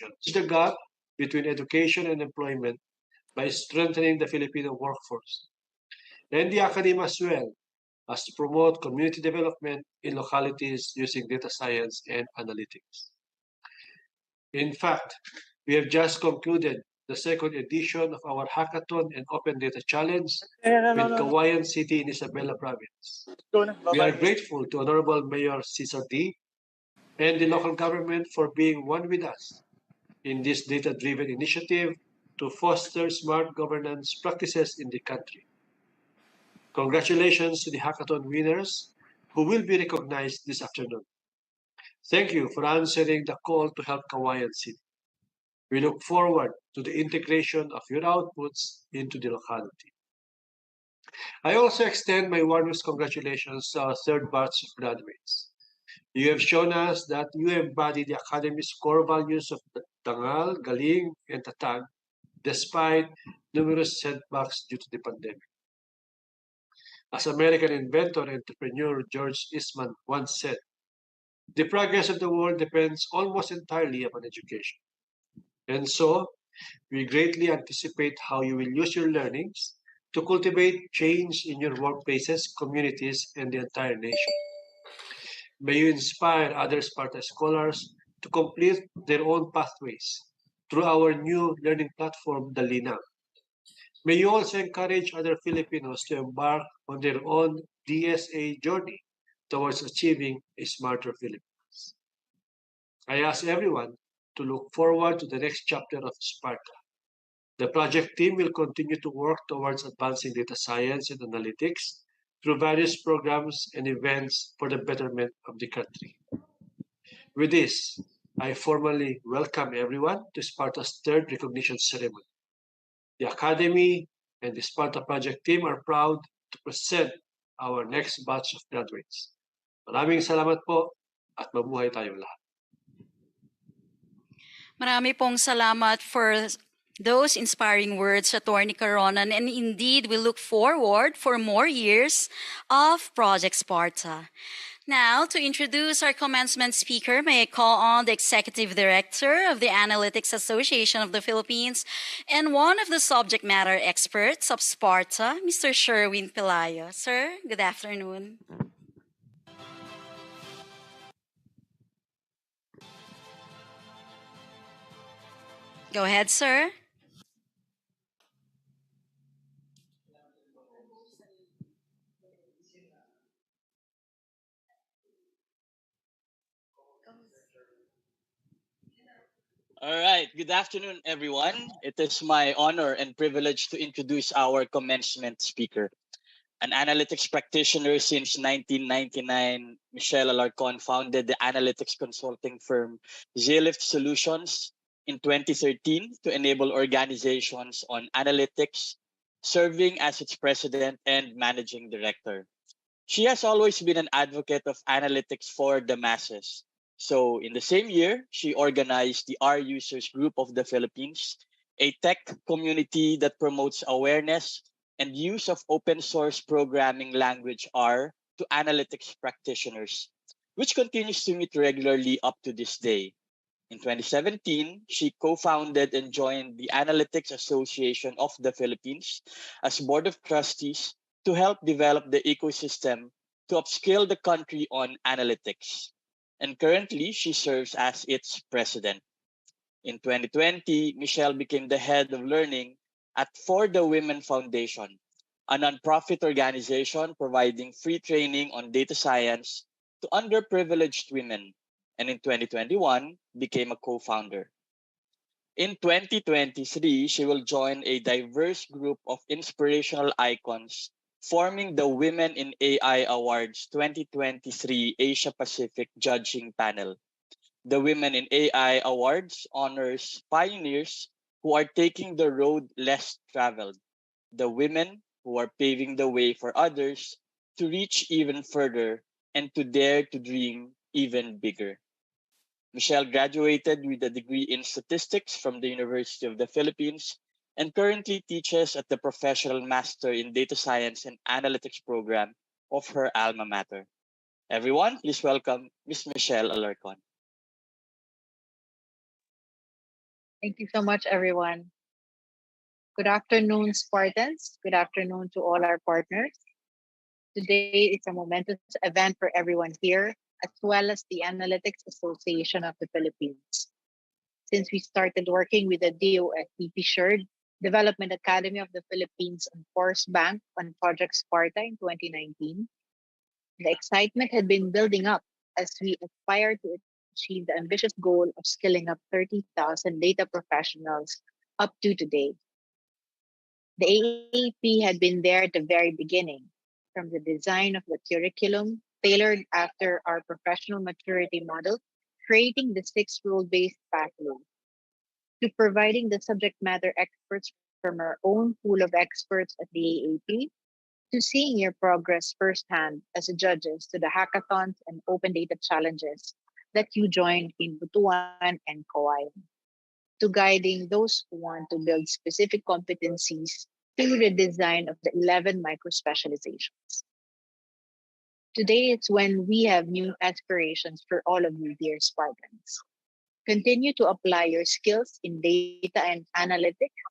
institutions. The gap between education and employment by strengthening the Filipino workforce. And the academy as well as to promote community development in localities using data science and analytics. In fact, we have just concluded the second edition of our Hackathon and Open Data Challenge with Kawayan City in Isabela Province. We are grateful to Honorable Mayor Cesar D. and the local government for being one with us in this data-driven initiative to foster smart governance practices in the country. Congratulations to the hackathon winners who will be recognized this afternoon. Thank you for answering the call to help Kawayan City. We look forward to the integration of your outputs into the locality. I also extend my warmest congratulations to our third batch of graduates. You have shown us that you embody the Academy's core values of Tangal, Galing, and Tatag, despite numerous setbacks due to the pandemic. As American inventor and entrepreneur George Eastman once said, the progress of the world depends almost entirely upon education. And so, we greatly anticipate how you will use your learnings to cultivate change in your workplaces, communities, and the entire nation. May you inspire other SPARTA scholars to complete their own pathways through our new learning platform, the Linang. May you also encourage other Filipinos to embark on their own DSA journey towards achieving a smarter Philippines. I ask everyone to look forward to the next chapter of SPARTA. The project team will continue to work towards advancing data science and analytics through various programs and events for the betterment of the country. With this, I formally welcome everyone to Sparta's third recognition ceremony. The Academy and the Sparta project team are proud to present our next batch of graduates. Maraming salamat po at mabuhay tayong lahat. Marami pong salamat for those inspiring words, Attorney Caronan, and indeed we look forward for more years of Project Sparta. Now, to introduce our commencement speaker, may I call on the Executive Director of the Analytics Association of the Philippines and one of the subject matter experts of Sparta, Mr. Sherwin Pelayo. Sir, good afternoon. Go ahead, sir. All right. Good afternoon, everyone. It is my honor and privilege to introduce our commencement speaker. An analytics practitioner since 1999, Michelle Alarcon founded the analytics consulting firm Zlift Solutions in 2013 to enable organizations on analytics, serving as its president and managing director. She has always been an advocate of analytics for the masses. So in the same year, she organized the R Users Group of the Philippines, a tech community that promotes awareness and use of open source programming language R to analytics practitioners, which continues to meet regularly up to this day. In 2017, she co-founded and joined the Analytics Association of the Philippines as Board of Trustees to help develop the ecosystem to upskill the country on analytics. And currently, she serves as its president. In 2020, Michelle became the head of learning at For the Women Foundation, a nonprofit organization providing free training on data science to underprivileged women, and in 2021 became a co-founder. In 2023, she will join a diverse group of inspirational icons forming the Women in AI Awards 2023 Asia Pacific Judging Panel. The Women in AI Awards honors pioneers who are taking the road less traveled, the women who are paving the way for others to reach even further and to dare to dream even bigger. Michelle graduated with a degree in statistics from the University of the Philippines and currently teaches at the Professional Master in Data Science and Analytics program of her alma mater. Everyone, please welcome Ms. Michelle Alarcon. Thank you so much, everyone. Good afternoon, Spartans. Good afternoon to all our partners. Today is a momentous event for everyone here, as well as the Analytics Association of the Philippines. Since we started working with the DOSTP Shared Development Academy of the Philippines and Force Bank on Project Sparta in 2019, the excitement had been building up as we aspire to achieve the ambitious goal of skilling up 30,000 data professionals up to today. The AAP had been there at the very beginning, from the design of the curriculum tailored after our professional maturity model, creating the six-rule based pathway, to providing the subject matter experts from our own pool of experts at the AAP, to seeing your progress firsthand as judges to the hackathons and open data challenges that you joined in Butuan and Kauai, to guiding those who want to build specific competencies through the design of the 11 micro specializations. Today it's when we have new aspirations for all of you, dear Spartans. Continue to apply your skills in data and analytics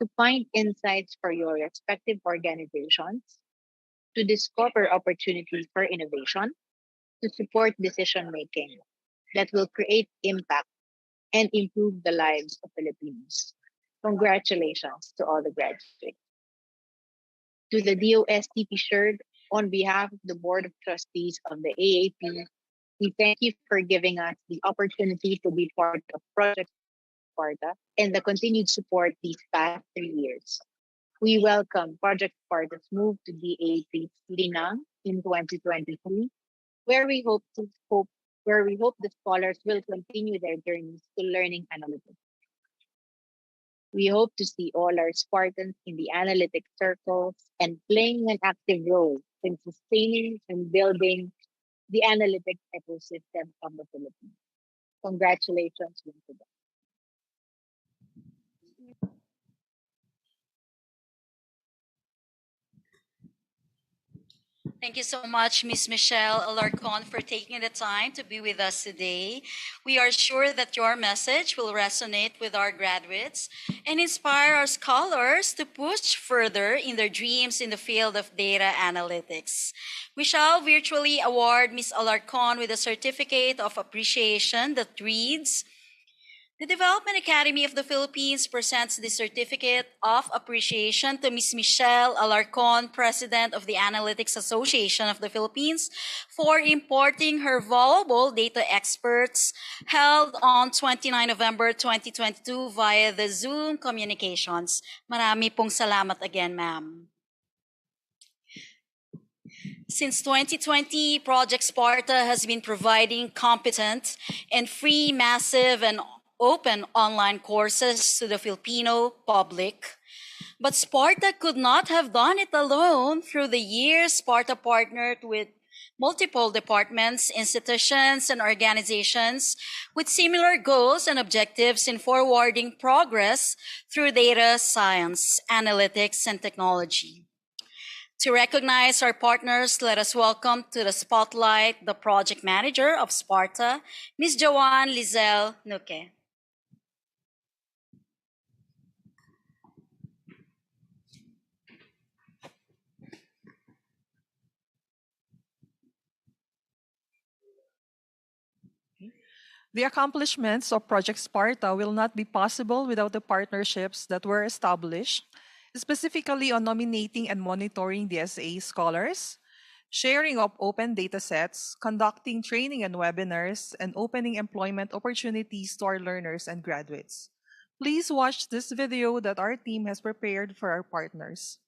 to find insights for your respective organizations, to discover opportunities for innovation, to support decision making that will create impact and improve the lives of Filipinos. Congratulations to all the graduates. To the DOSTP Shared, on behalf of the Board of Trustees of the AAP, we thank you for giving us the opportunity to be part of Project Sparta and the continued support these past 3 years. We welcome Project Sparta's move to DAP's Linang in 2023, where we hope to hope where we hope the scholars will continue their journeys to learning analytics. We hope to see all our Spartans in the analytics circles and playing an active role in sustaining and building the analytics ecosystem of the Philippines. Congratulations once again. Thank you so much, Miss Michelle Alarcon, for taking the time to be with us today. We are sure that your message will resonate with our graduates and inspire our scholars to push further in their dreams in the field of data analytics. We shall virtually award Ms. Alarcon with a certificate of appreciation that reads, the Development Academy of the Philippines presents the Certificate of Appreciation to Ms. Michelle Alarcon, President of the Analytics Association of the Philippines, for importing her valuable data experts held on 29 November 2022 via the Zoom communications. Marami pong salamat again, ma'am. Since 2020, Project Sparta has been providing competent and free, massive, and open online courses to the Filipino public. But Sparta could not have done it alone. Through the years, Sparta partnered with multiple departments, institutions, and organizations with similar goals and objectives in forwarding progress through data science, analytics, and technology. To recognize our partners, let us welcome to the spotlight the project manager of Sparta, Ms. Joanne Lizelle Nuque. The accomplishments of Project Sparta will not be possible without the partnerships that were established, specifically on nominating and monitoring the SA scholars, sharing of open datasets, conducting training and webinars, and opening employment opportunities to our learners and graduates. Please watch this video that our team has prepared for our partners.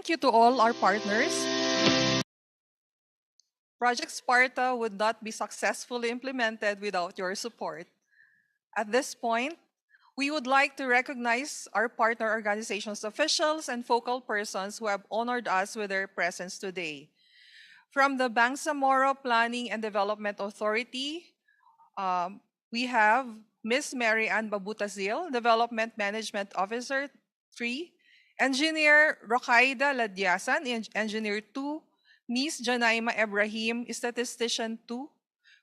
Thank you to all our partners. Project Sparta would not be successfully implemented without your support. At this point, we would like to recognize our partner organizations' officials and focal persons who have honored us with their presence today. From the Bangsamoro Planning and Development Authority, we have Ms. Mary Ann Babutazil, Development Management Officer 3, Engineer Rokaida Ladyasan, Engineer 2, Ms. Janaima Ibrahim, Statistician 2.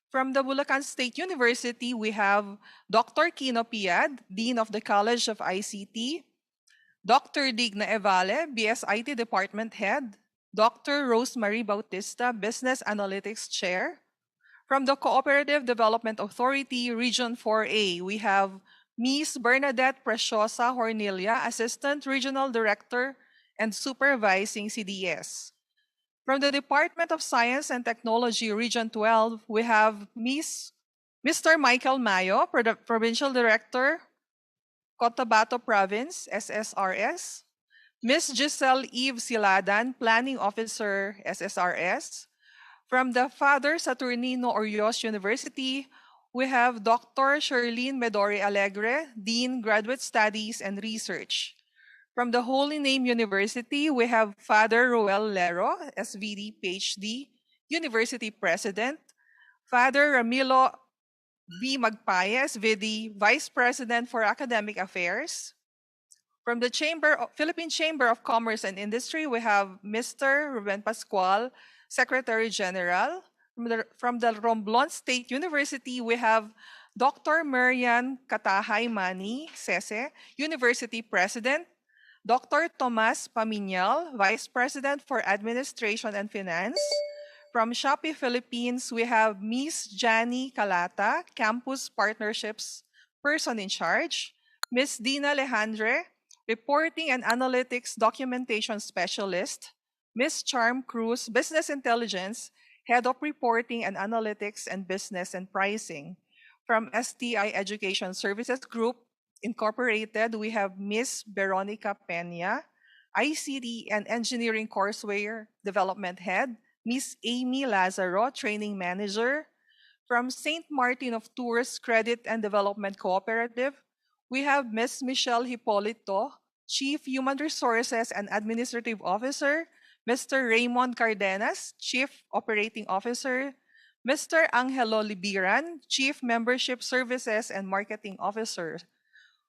From the Bulacan State University, we have Dr. Kino Piad, Dean of the College of ICT, Dr. Digna Evale, BSIT Department Head, Dr. Rosemary Bautista, Business Analytics Chair. From the Cooperative Development Authority, Region 4A, we have Ms. Bernadette Preciosa Hornilia, Assistant Regional Director and Supervising CDS. From the Department of Science and Technology, Region 12, we have Mr. Michael Mayo, Provincial Director, Cotabato Province, SSRS. Ms. Giselle Eve Siladan, Planning Officer, SSRS. From the Father Saturnino Orios University, we have Dr. Sherlene Medori Alegre, Dean, Graduate Studies and Research. From the Holy Name University, we have Father Roel Lero, SVD, PhD, University President. Father Ramilo B. Magpayes, VD, Vice President for Academic Affairs. From the Philippine Chamber of Commerce and Industry, we have Mr. Ruben Pascual, Secretary General. From the Romblon State University, we have Dr. Marian Katahay Mani, SESE, University President. Dr. Tomas Pamiñal, Vice President for Administration and Finance. From Shopee Philippines, we have Ms. Jani Calata, Campus Partnerships Person in Charge. Ms. Dina Alejandre, Reporting and Analytics Documentation Specialist. Ms. Charm Cruz, Business Intelligence, Head of Reporting and Analytics and Business and Pricing. From STI Education Services Group Incorporated, we have Ms. Veronica Peña, ICT and Engineering Courseware Development Head, Ms. Amy Lazaro, Training Manager. From St. Martin of Tours Credit and Development Cooperative, we have Ms. Michelle Hipolito, Chief Human Resources and Administrative Officer, Mr. Raymond Cardenas, Chief Operating Officer, Mr. Angelo Libiran, Chief Membership Services and Marketing Officer.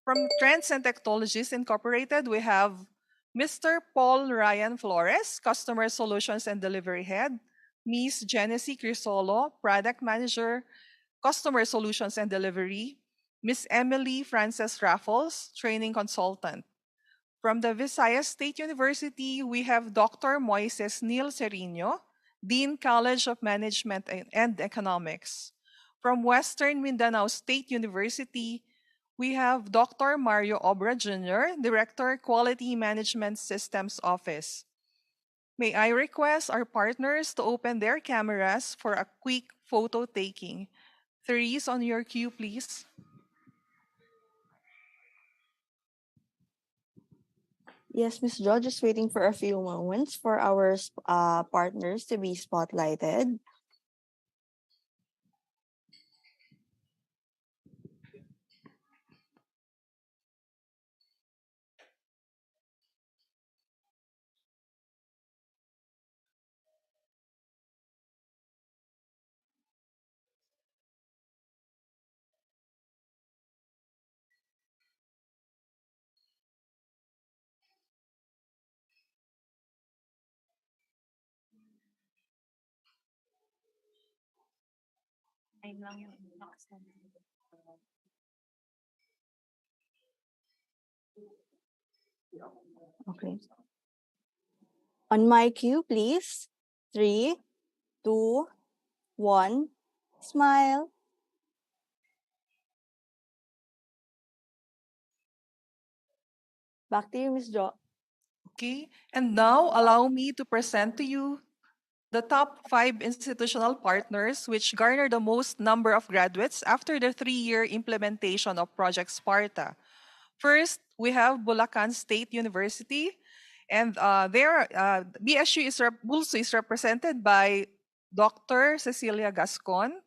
From Trends and Technologies Incorporated, we have Mr. Paul Ryan Flores, Customer Solutions and Delivery Head, Ms. Genesee Crisolo, Product Manager, Customer Solutions and Delivery, Ms. Emily Frances Raffles, Training Consultant. From the Visayas State University, we have Dr. Moises Neil Serino, Dean College of Management and Economics. From Western Mindanao State University, we have Dr. Mario Obra Jr., Director, Quality Management Systems Office. May I request our partners to open their cameras for a quick photo taking. Therese, on your cue, please. Yes, Miss Jo, just waiting for a few moments for our partners to be spotlighted. Okay. On my cue, please. 3, 2, 1. Smile. Back to you, Miss Jo. Okay, and now allow me to present to you the top 5 institutional partners which garner the most number of graduates after the 3-year implementation of Project Sparta. First, we have Bulacan State University. And there, BSU also is represented by Dr. Cecilia Gascon,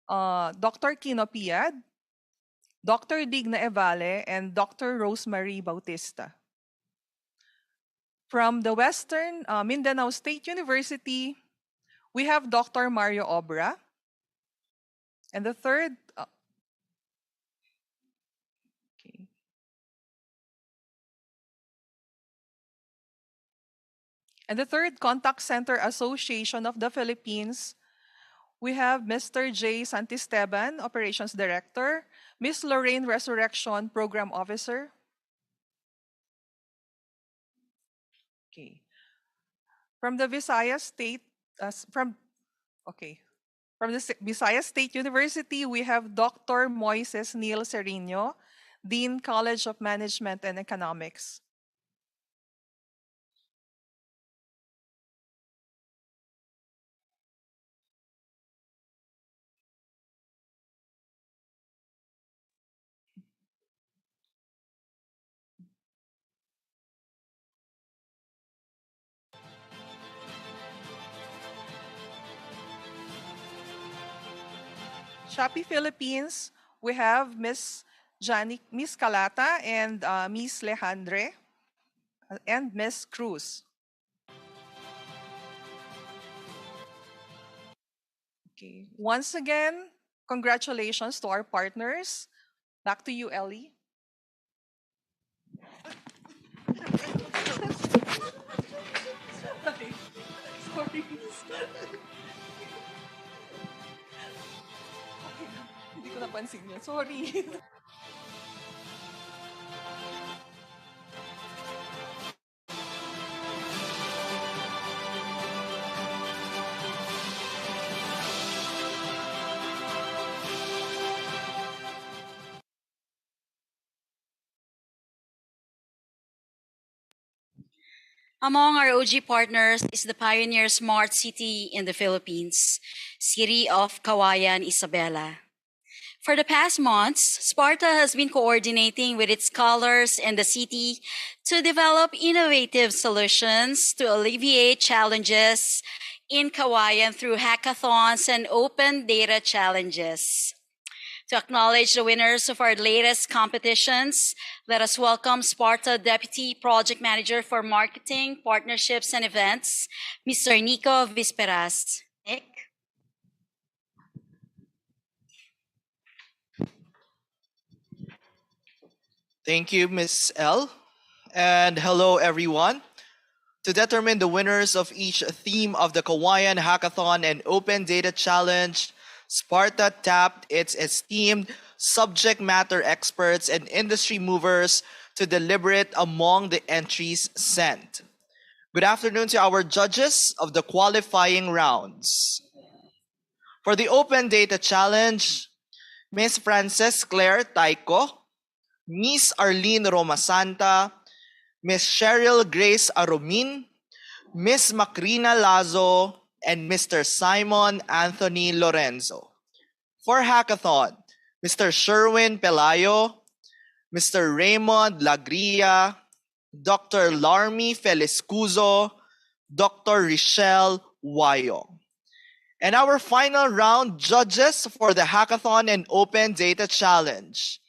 Dr. Kino Piad, Dr. Digna Evale, and Dr. Rosemary Bautista. From the Western Mindanao State University, we have Dr. Mario Obra. And the third, okay. And the third Contact Center Association of the Philippines, we have Mr. J. Santisteban, Operations Director, Ms. Lorraine Resurrection, Program Officer. Okay. From the Visayas State, from the Visayas State University, we have Dr. Moises Neil Serino, Dean, College of Management and Economics. Shopee Philippines, we have Miss Calata and Miss Lejandre and Miss Cruz. Okay. Once again, congratulations to our partners. Back to you, Ellie. Sorry. Hindi ko napansin yun. Sorry. Among our OG partners is the pioneer smart city in the Philippines, City of Kawayan, Isabela. For the past months, SPARTA has been coordinating with its scholars and the city to develop innovative solutions to alleviate challenges in Kawayan through hackathons and open data challenges. To acknowledge the winners of our latest competitions, let us welcome SPARTA Deputy Project Manager for Marketing, Partnerships, and Events, Mr. Nico Visperas. Nick? Thank you, Ms. L. And hello, everyone. To determine the winners of each theme of the Kawayan Hackathon and Open Data Challenge, Sparta tapped its esteemed subject matter experts and industry movers to deliberate among the entries sent. Good afternoon to our judges of the qualifying rounds. For the Open Data Challenge, Ms. Frances Claire Taiko, Miss Arlene Romasanta, Miss Cheryl Grace Aromin, Miss Macrina Lazo, and Mr. Simon Anthony Lorenzo. For Hackathon, Mr. Sherwin Pelayo, Mr. Raymond Lagria, Dr. Larmy Feliscuzo, Dr. Richelle Wayong. And our final round judges for the Hackathon and Open Data Challenge,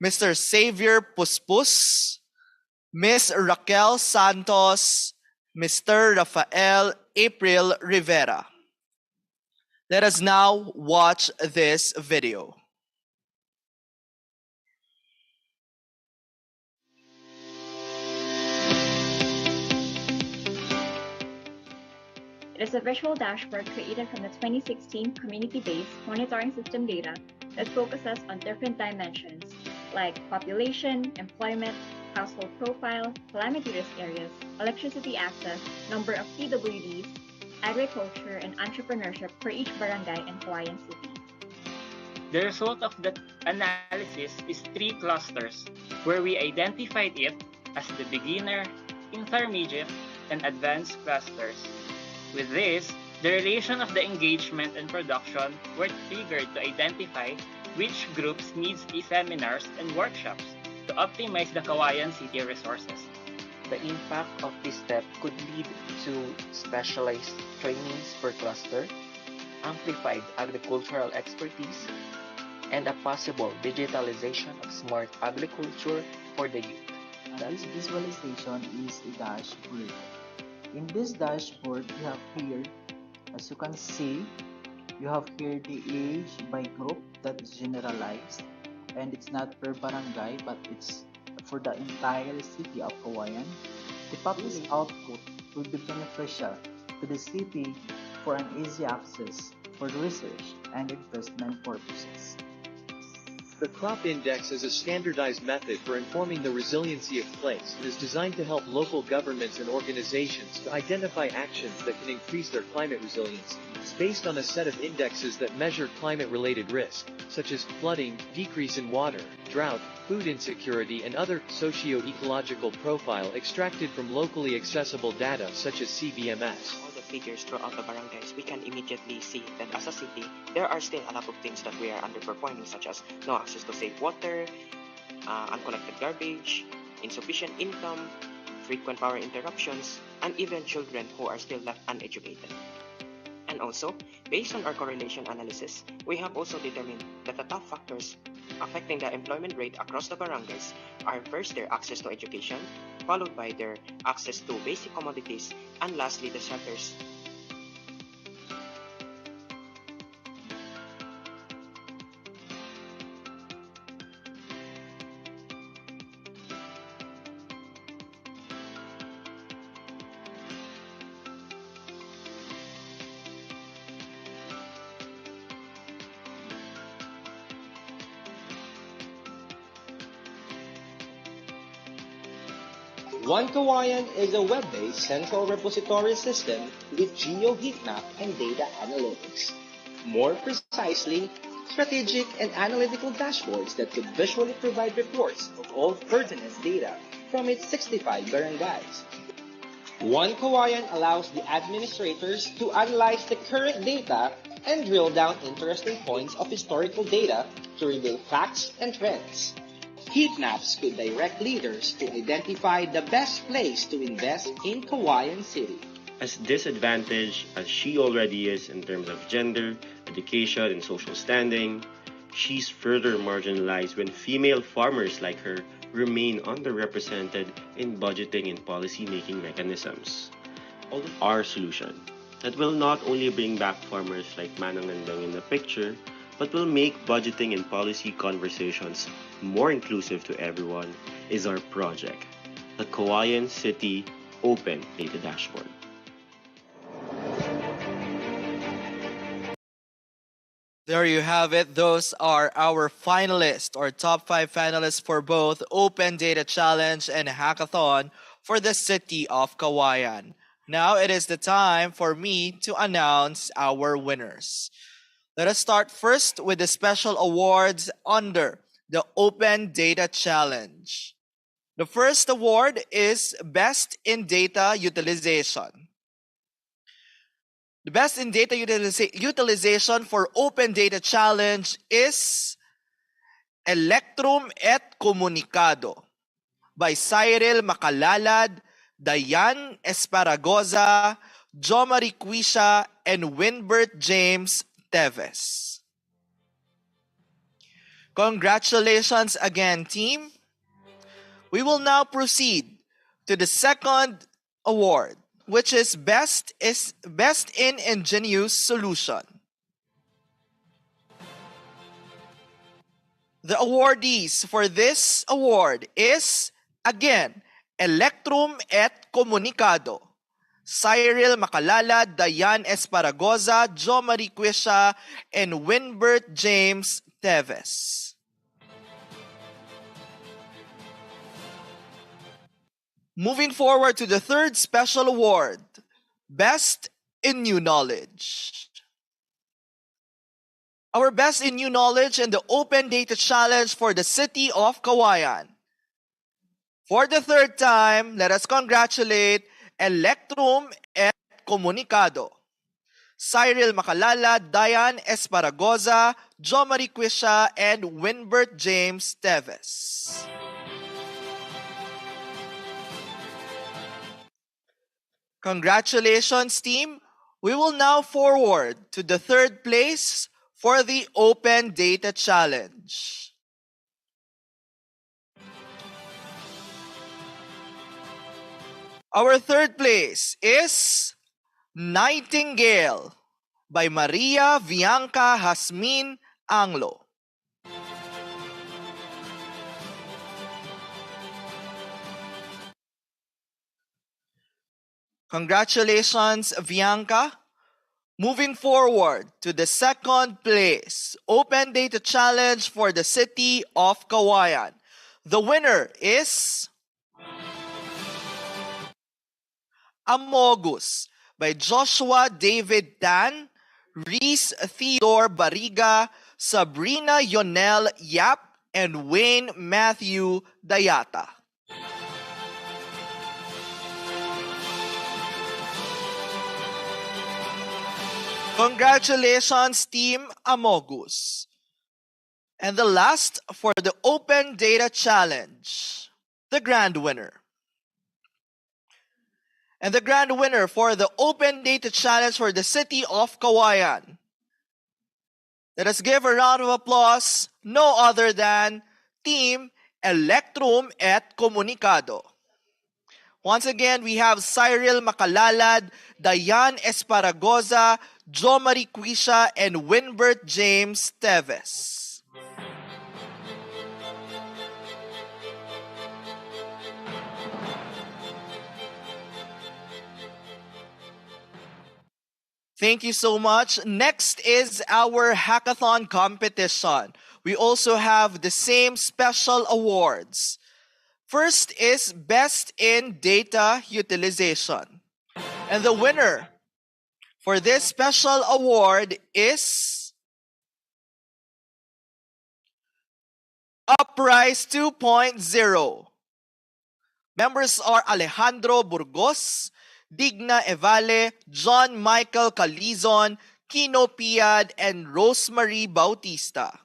Mr. Xavier Puspus, Ms. Raquel Santos, Mr. Rafael April Rivera. Let us now watch this video. It is a visual dashboard created from the 2016 community-based monitoring system data that focuses on different dimensions like population, employment, household profile, calamity risk areas, electricity access, number of PWDs, agriculture, and entrepreneurship for each barangay in Kawayan City. The result of the analysis is 3 clusters, where we identified it as the beginner, intermediate, and advanced clusters. With this, the relation of the engagement and production were triggered to identify which groups needs seminars and workshops to optimize the Kawayan City resources. The impact of this step could lead to specialized trainings per cluster, amplified agricultural expertise, and a possible digitalization of smart agriculture for the youth. This visualization is a dashboard. In this dashboard, you have here, as you can see, you have here the age by group that is generalized, and it's not per barangay, but it's for the entire city of Kawayan. The published output will be beneficial to the city for an easy access for research and investment purposes. The crop index is a standardized method for informing the resiliency of place and is designed to help local governments and organizations to identify actions that can increase their climate resilience. It's based on a set of indexes that measure climate-related risk, such as flooding, decrease in water, drought, food insecurity, and other socio-ecological profile extracted from locally accessible data such as CBMS. Figures throughout the barangays, we can immediately see that as a city, there are still a lot of things that we are underperforming, such as no access to safe water, unconnected garbage, insufficient income, frequent power interruptions, and even children who are still left uneducated. And also, based on our correlation analysis, we have also determined that the top factors affecting the employment rate across the barangays are first their access to education, followed by their access to basic commodities, and lastly the shelters. One Kawayan is a web-based central repository system with geo heatmap and data analytics. More precisely, strategic and analytical dashboards that could visually provide reports of all pertinent data from its 65 barangays. One Kawayan allows the administrators to analyze the current data and drill down interesting points of historical data to reveal facts and trends. Heat maps could direct leaders to identify the best place to invest in Kawayan City. As disadvantaged as she already is in terms of gender, education, and social standing, she's further marginalized when female farmers like her remain underrepresented in budgeting and policy-making mechanisms. Our solution that will not only bring back farmers like Manangandang in the picture, but will make budgeting and policy conversations more inclusive to everyone is our project, the Kawayan City Open Data Dashboard. There you have it. Those are our finalists, or top 5 finalists for both Open Data Challenge and Hackathon for the city of Kawayan. Now it is the time for me to announce our winners. Let us start first with the special awards under the Open Data Challenge. The first award is Best in Data Utilization. The Best in Data Utilization for Open Data Challenge is Electrum et Comunicado by Cyril Macalalad, Dayan Esparagoza, Jo Mariquisha, and Winbert James Teves. Congratulations again, team. We will now proceed to the second award, which is Best in Ingenious Solution. The awardees for this award is, again, Electrum et Comunicado, Cyril Macalalad, Dayan Esparagoza, Jo Mariquisha, and Winbert James Teves. Moving forward to the third special award, Best in New Knowledge. Our Best in New Knowledge in the Open Data Challenge for the city of Kawayan. For the third time, let us congratulate Electrum et Comunicado, Cyril Macalalad, Dayan Esparagoza, Jo Mariquisha, and Winbert James Teves. Congratulations, team. We will now forward to the third place for the Open Data Challenge. Our third place is Nightingale by Maria Bianca Jasmin Anglo. Congratulations, Bianca. Moving forward to the second place, Open Data Challenge for the City of Kawayan. The winner is Amogus by Joshua David Tan, Reese Theodore Bariga, Sabrina Yonel Yap, and Wayne Matthew Dayata. Congratulations, Team Amogus. And the last for the Open Data Challenge, the grand winner. And the grand winner for the Open Data Challenge for the City of Kawayan. Let us give a round of applause, no other than Team Electrum et Comunicado. Once again, we have Cyril Makalalad, Diane Esparagoza, Jo Marie Quisha, and Winbert James Teves. Thank you so much. Next is our hackathon competition. We also have the same special awards. First is Best in Data Utilization. And the winner for this special award is Uprise 2.0. Members are Alejandro Burgos, Digna Evale, John Michael Calizon, Kino Piad, and Rosemary Bautista.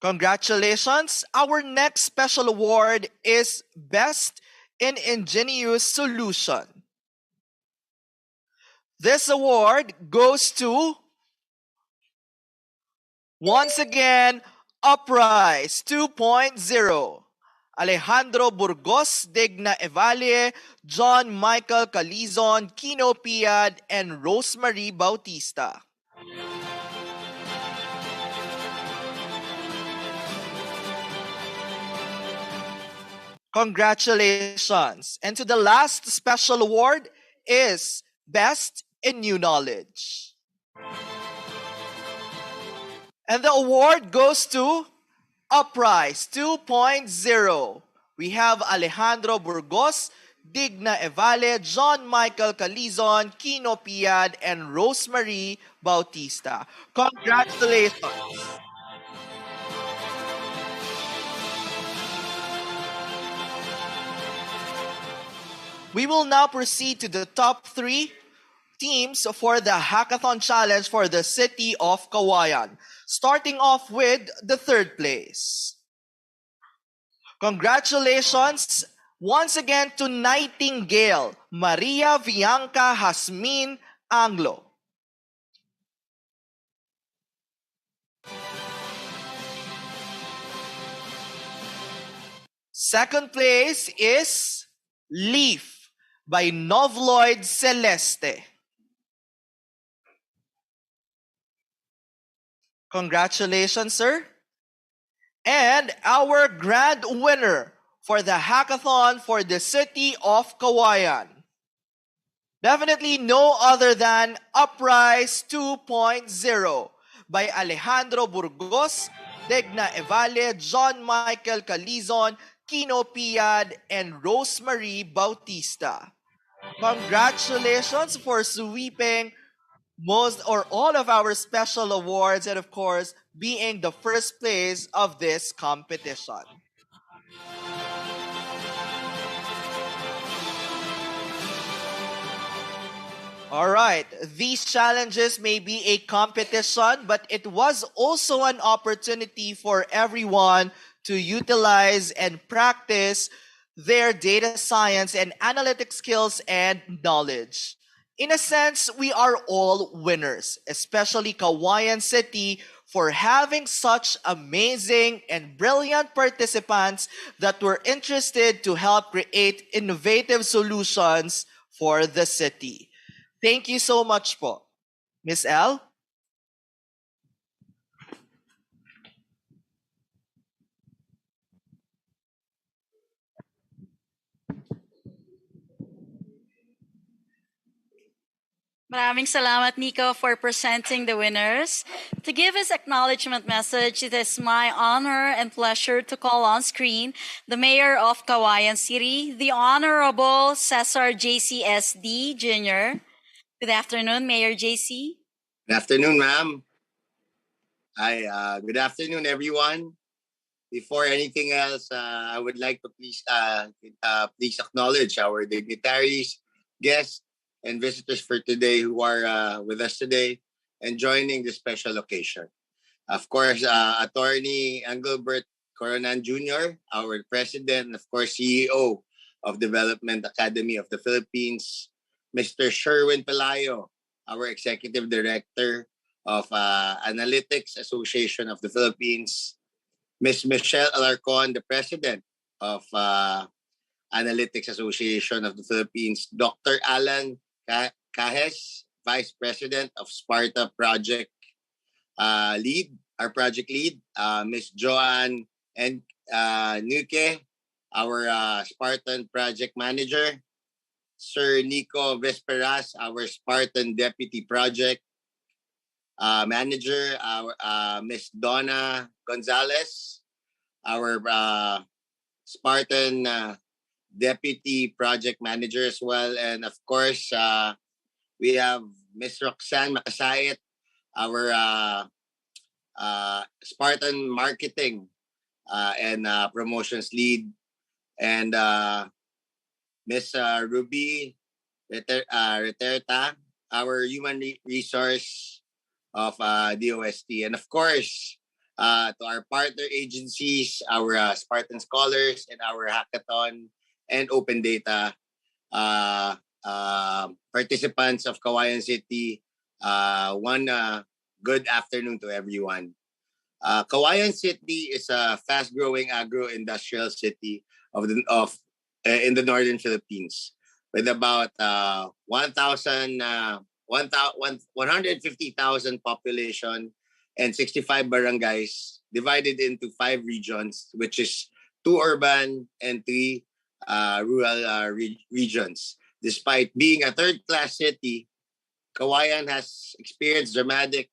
Congratulations! Our next special award is Best in Ingenious Solution. This award goes to, once again, Uprise 2.0. Alejandro Burgos, Digna Evalie, John Michael Calizon, Kino Piad, and Rosemary Bautista. Congratulations! And to the last special award is Best in New Knowledge. And the award goes to Uprise 2.0. We have Alejandro Burgos, Digna Evale, John Michael Calizon, Kino Piad, and Rosemary Bautista. Congratulations! We will now proceed to the top 3 teams for the Hackathon Challenge for the City of Kawayan. Starting off with the third place. Congratulations once again to Nightingale, Maria Bianca Jasmin Anglo. Second place is Leaf by Novloid Celeste. Congratulations, sir. And our grand winner for the hackathon for the City of Kawayan. Definitely no other than Uprise 2.0 by Alejandro Burgos, Degna Evale, John Michael Calizon, Kino Piad, and Rosemary Bautista. Congratulations for sweeping most or all of our special awards and of course being the first place of this competition. All right. These challenges may be a competition, but it was also an opportunity for everyone to utilize and practice their data science and analytic skills and knowledge. In a sense, we are all winners, especially Kawayan City, for having such amazing and brilliant participants that were interested to help create innovative solutions for the city. Thank you so much po. Miss L? Maraming salamat, Nico, for presenting the winners. To give his acknowledgement message, it is my honor and pleasure to call on screen the Mayor of Kawayan City, the Honorable Cesar JCSD Jr. Good afternoon, Mayor JC. Good afternoon, ma'am. Hi, good afternoon, everyone. Before anything else, I would like to please acknowledge our dignitaries, guests, and visitors for today who are with us today and joining this special occasion. Of course, Attorney Engelbert Coronan Jr., our President, and of course, CEO of Development Academy of the Philippines, Mr. Sherwin Pelayo, our Executive Director of Analytics Association of the Philippines, Ms. Michelle Alarcon, the President of Analytics Association of the Philippines, Dr. Alan Cajes, Vice President of SPARTA Project our project lead, Ms. Joanne and Nuke, our Spartan project manager, Sir Nico Vesperas, our Spartan deputy project manager, our Ms. Donna Gonzalez, our Spartan deputy project manager as well, and of course we have Ms. Roxanne Makasait, our Spartan marketing and promotions lead, and Miss Ruby Reterta, our human resource of DOST, and of course to our partner agencies, our Spartan Scholars, and our hackathon and open data participants of Kawayan City. One good afternoon to everyone. Kawayan City is a fast-growing agro-industrial city in the northern Philippines, with about 150,000 population and 65 barangays divided into 5 regions, which is 2 urban and 3 rural regions. Despite being a third-class city, Kawayan has experienced dramatic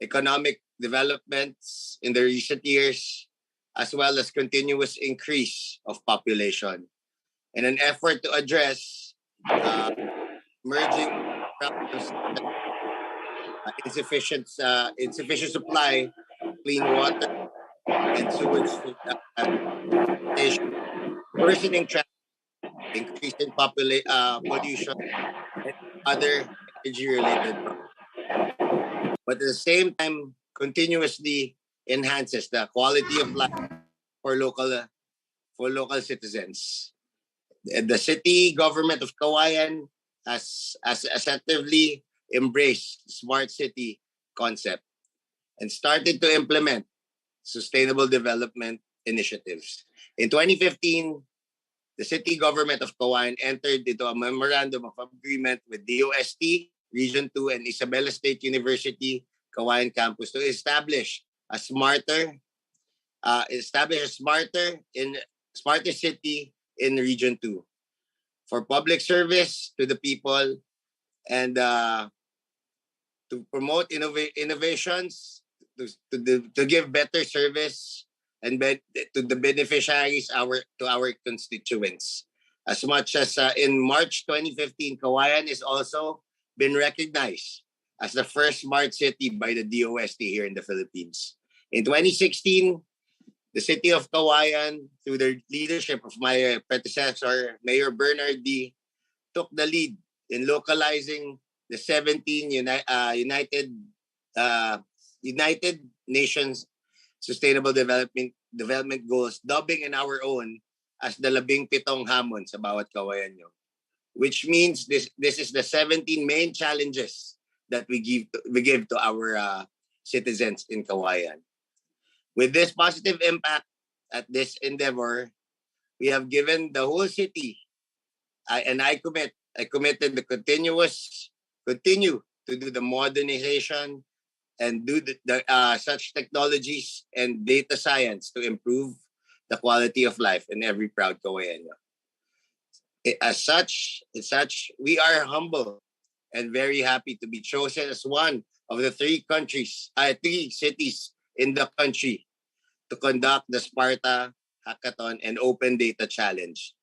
economic developments in the recent years, as well as continuous increase of population. In an effort to address emerging problems, insufficient supply, clean water, and sewage sanitation, worsening traffic, increasing pollution, and other energy-related problems. But at the same time, continuously enhances the quality of life for local citizens. The city government of Kawayan has assertively embraced the smart city concept and started to implement sustainable development initiatives. In 2015, the city government of Kawayan entered into a memorandum of agreement with DOST, Region 2, and Isabela State University, Kawayan campus to establish a smarter smarter city in Region 2 for public service to the people and to promote innovations to give better service and to the beneficiaries to our constituents. As much as in March 2015, Kawayan is also been recognized as the first smart city by the DOST here in the Philippines. In 2016, the city of Kawayan, through the leadership of my predecessor, Mayor Bernard D., took the lead in localizing the 17 uh, United Nations Sustainable Development Goals, dubbing in our own as the 17 hamon sa bawat kawayan nyo. Which means this is the 17 main challenges that we give to our citizens in Kawayan. With this positive impact at this endeavor, we have given the whole city, I committed to continue to do the modernization and do such technologies and data science to improve the quality of life in every proud Kawayan. As such, we are humble and very happy to be chosen as one of the three cities in the country to conduct the SPARTA Hackathon and Open Data Challenge.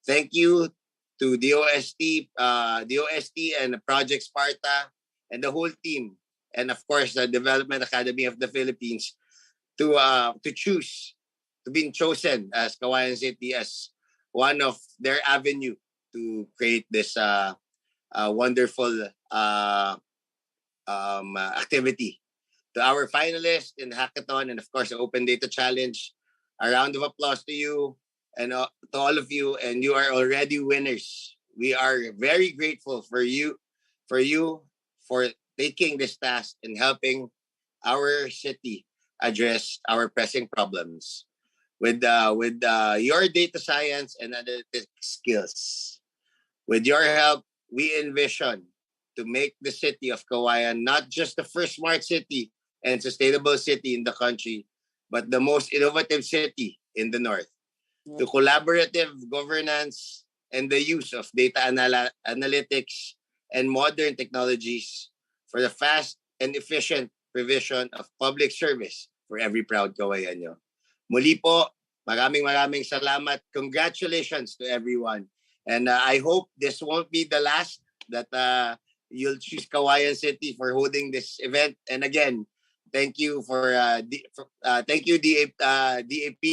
Thank you to DOST and Project Sparta and the whole team, and of course the Development Academy of the Philippines to choose to be chosen as Kawayan City as one of their avenue to create this wonderful activity. To our finalists in the hackathon and of course the Open Data Challenge, a round of applause to you and to all of you, and you are already winners. We are very grateful for you for taking this task and helping our city address our pressing problems with your data science and analytic skills. With your help, we envision to make the city of Kawayan not just the first smart city and sustainable city in the country, but the most innovative city in the north. To collaborative governance and the use of data analytics and modern technologies for the fast and efficient provision of public service for every proud Kawayan nyo. Muli po, maraming salamat. Congratulations to everyone. And I hope this won't be the last that you'll choose Kawayan City for holding this event. And again, thank you thank you DAP,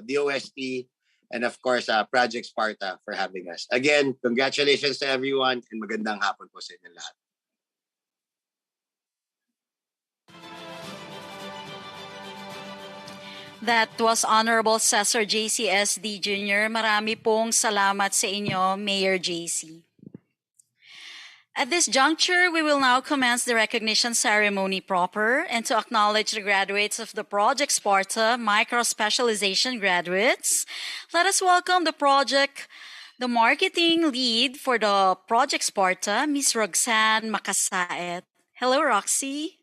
DOST, and of course Project Sparta for having us. Again, congratulations to everyone and magandang hapon po sa inyo lahat. That was Honorable Cesar JCSD Jr. Marami pong salamat sa inyo, Mayor JC. At this juncture, we will now commence the recognition ceremony proper, and to acknowledge the graduates of the Project Sparta Micro-Specialization graduates, let us welcome the marketing lead for the Project Sparta, Ms. Roxanne Makasaet. Hello, Roxy.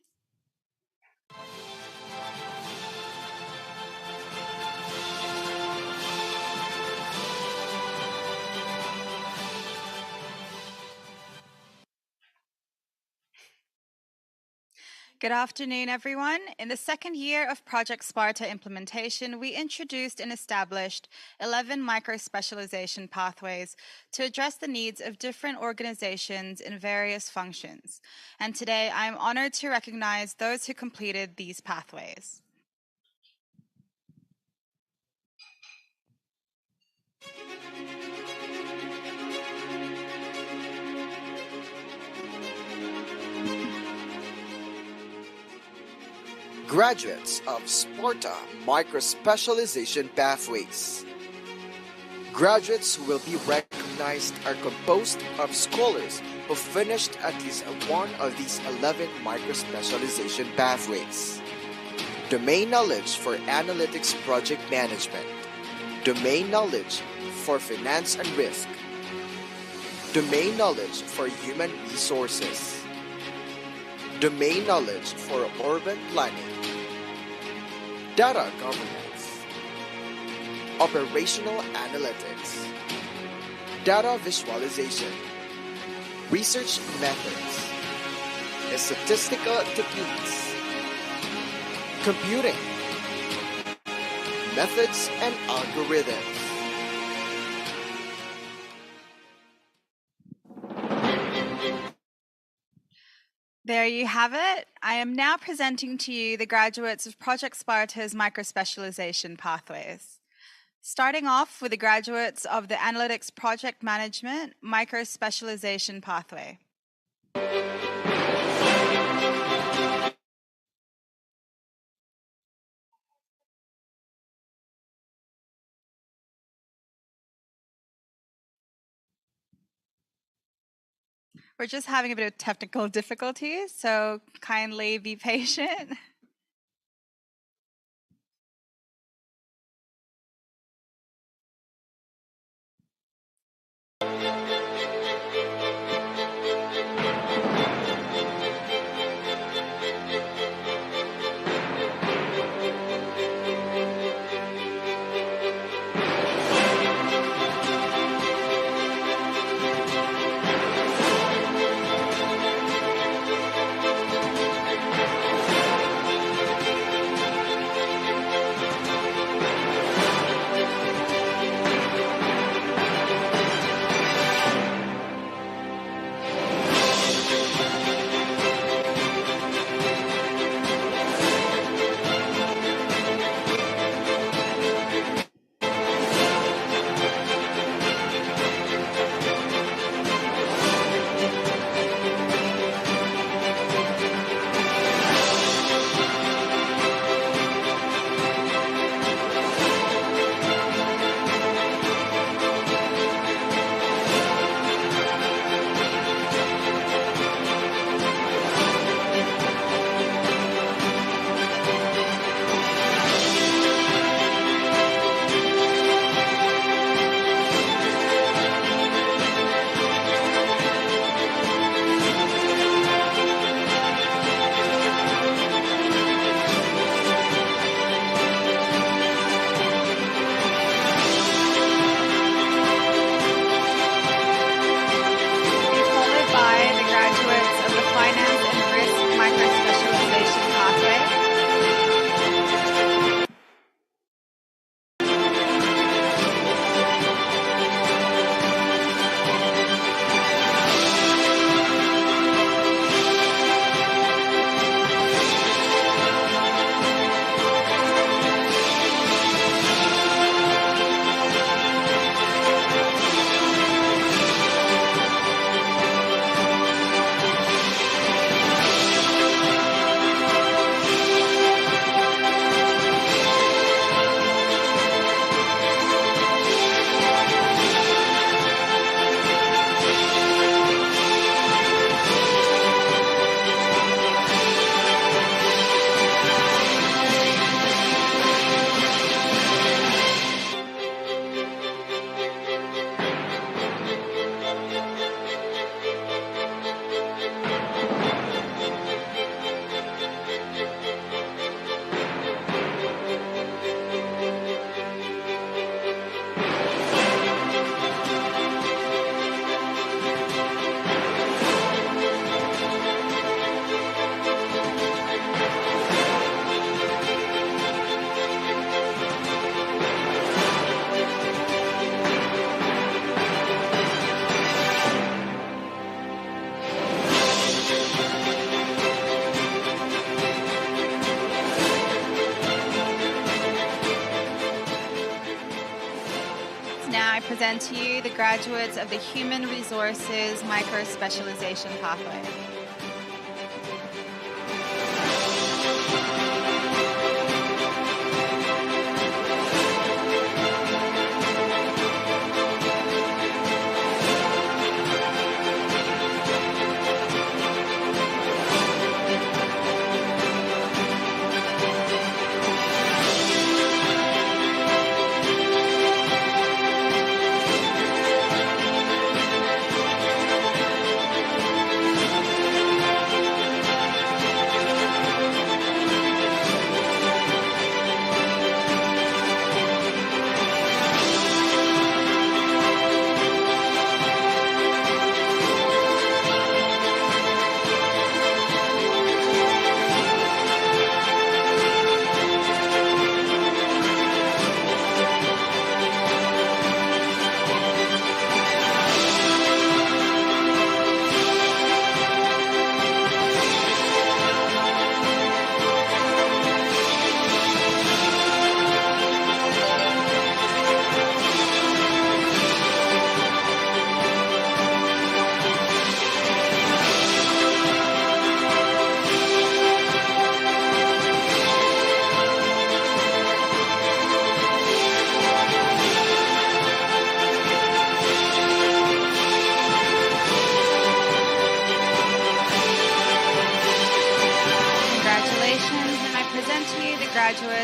Good afternoon, everyone. In the second year of Project Sparta implementation, we introduced and established 11 micro-specialization pathways to address the needs of different organizations in various functions. And today, I am honored to recognize those who completed these pathways. Graduates of SPARTA Micro-Specialization Pathways. Graduates who will be recognized are composed of scholars who finished at least one of these 11 micro-specialization pathways. Domain knowledge for analytics project management. Domain knowledge for finance and risk. Domain knowledge for human resources. Domain knowledge for urban planning. Data governance. Operational analytics. Data visualization. Research methods. Statistical techniques. Computing. Methods and algorithms. There you have it. I am now presenting to you the graduates of Project Sparta's micro-specialization pathways. Starting off with the graduates of the Analytics Project Management Micro Specialization Pathway. We're just having a bit of technical difficulties, so kindly be patient. present to you the graduates of the Human Resources Micro Specialization Pathway.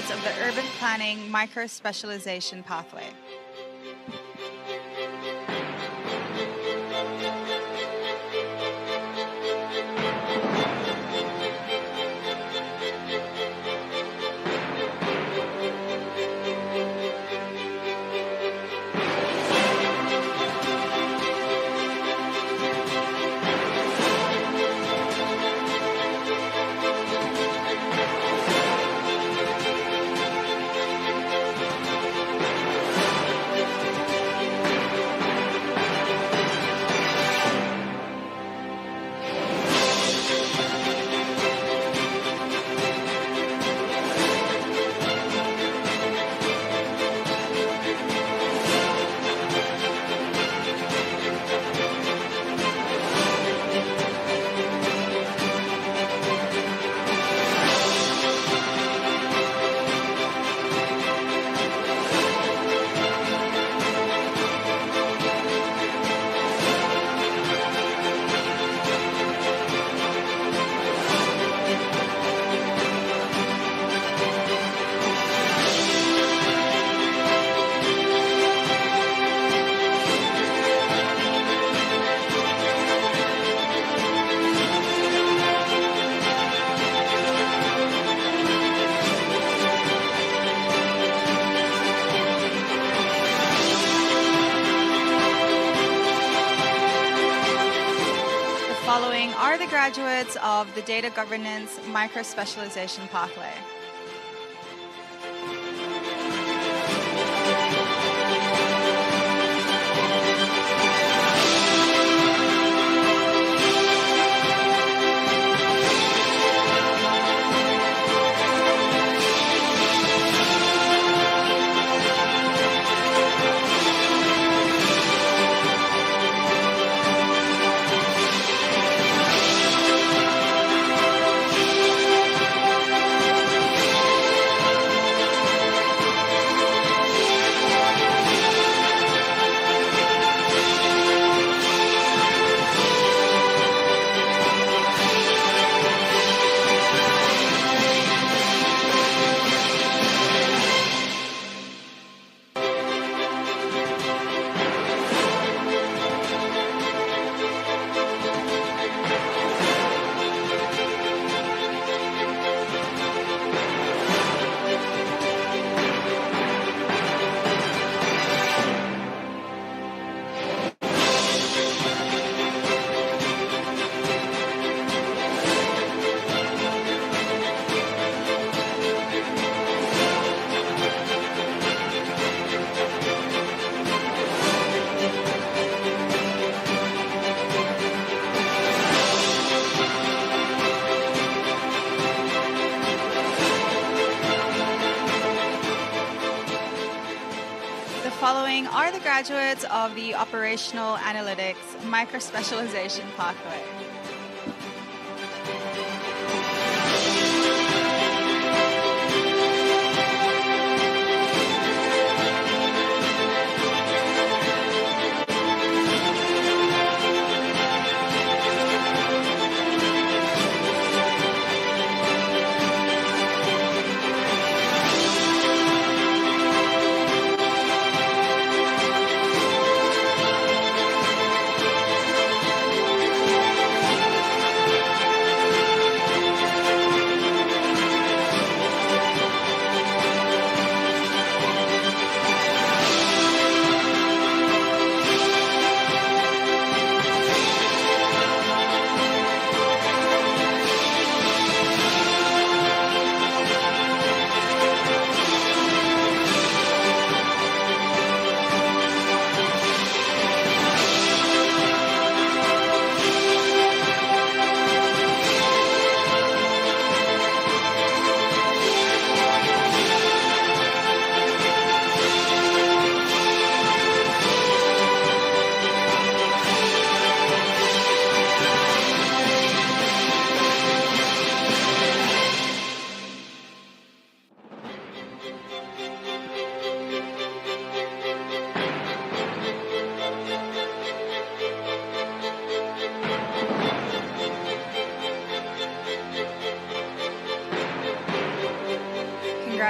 graduates of the Urban Planning Micro-Specialization Pathway. Following are the graduates of the Data Governance Micro-Specialization Pathway. Following are the graduates of the Operational Analytics Micro-Specialization Pathway.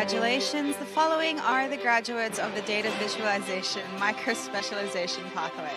Congratulations. The following are the graduates of the Data Visualization Micro-Specialization Pathway.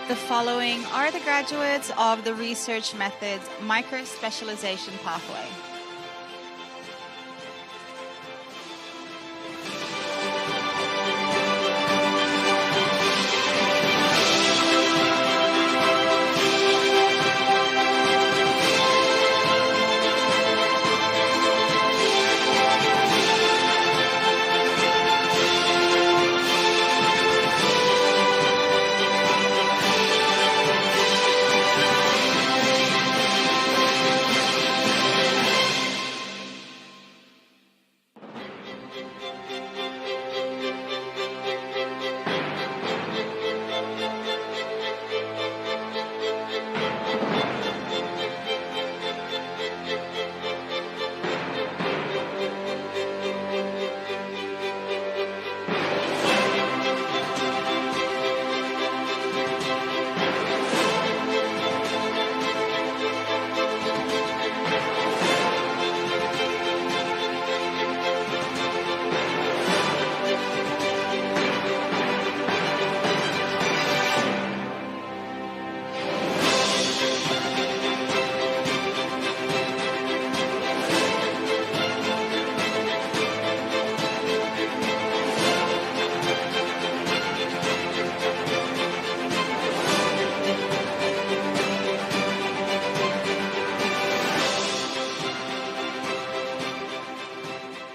The following are the graduates of the Research Methods Micro-Specialization Pathway.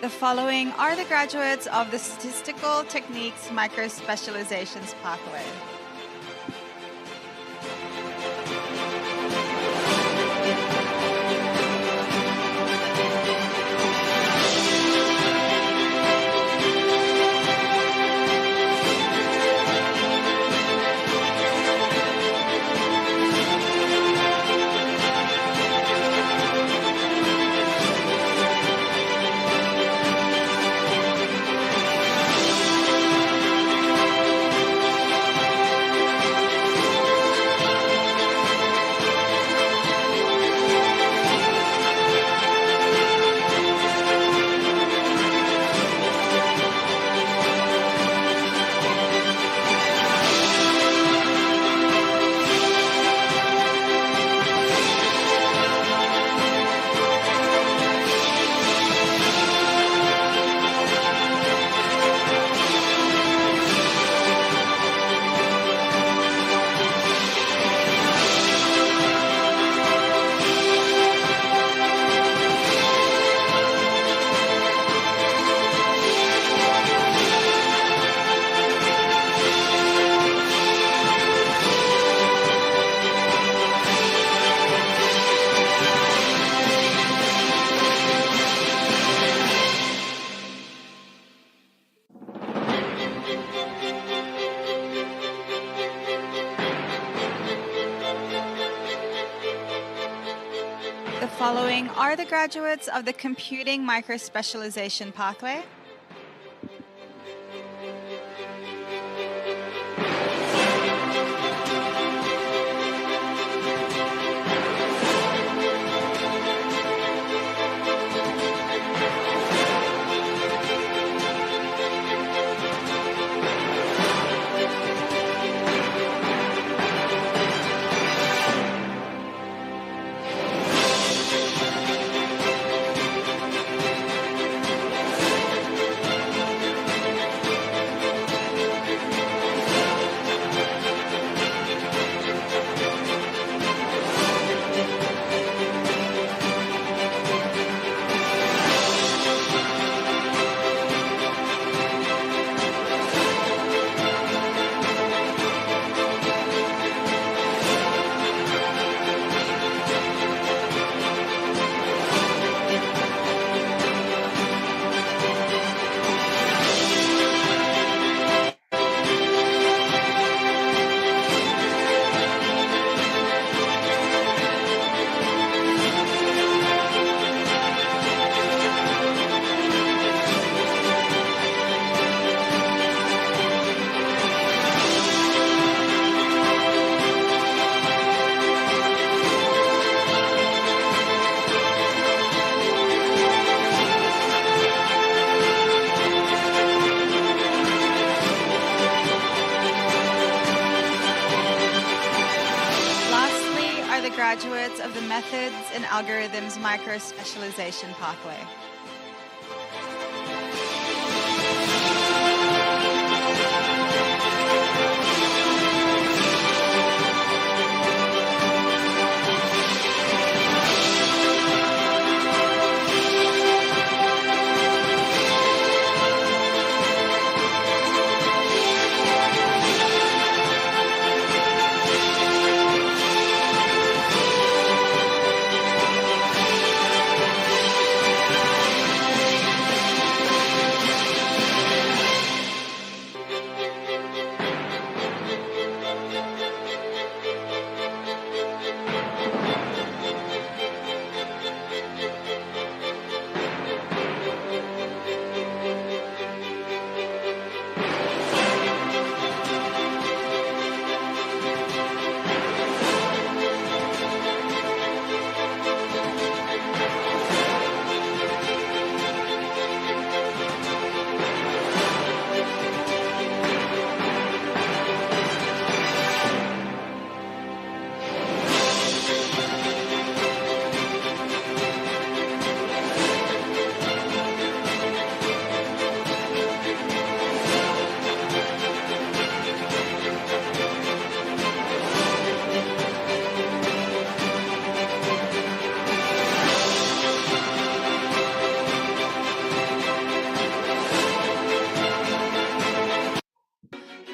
The following are the graduates of the Statistical Techniques Micro-Specializations Pathway. following are the graduates of the Computing Micro-Specialization Pathway. Lastly are the graduates of the Methods and Algorithms Micro-Specialization Pathway.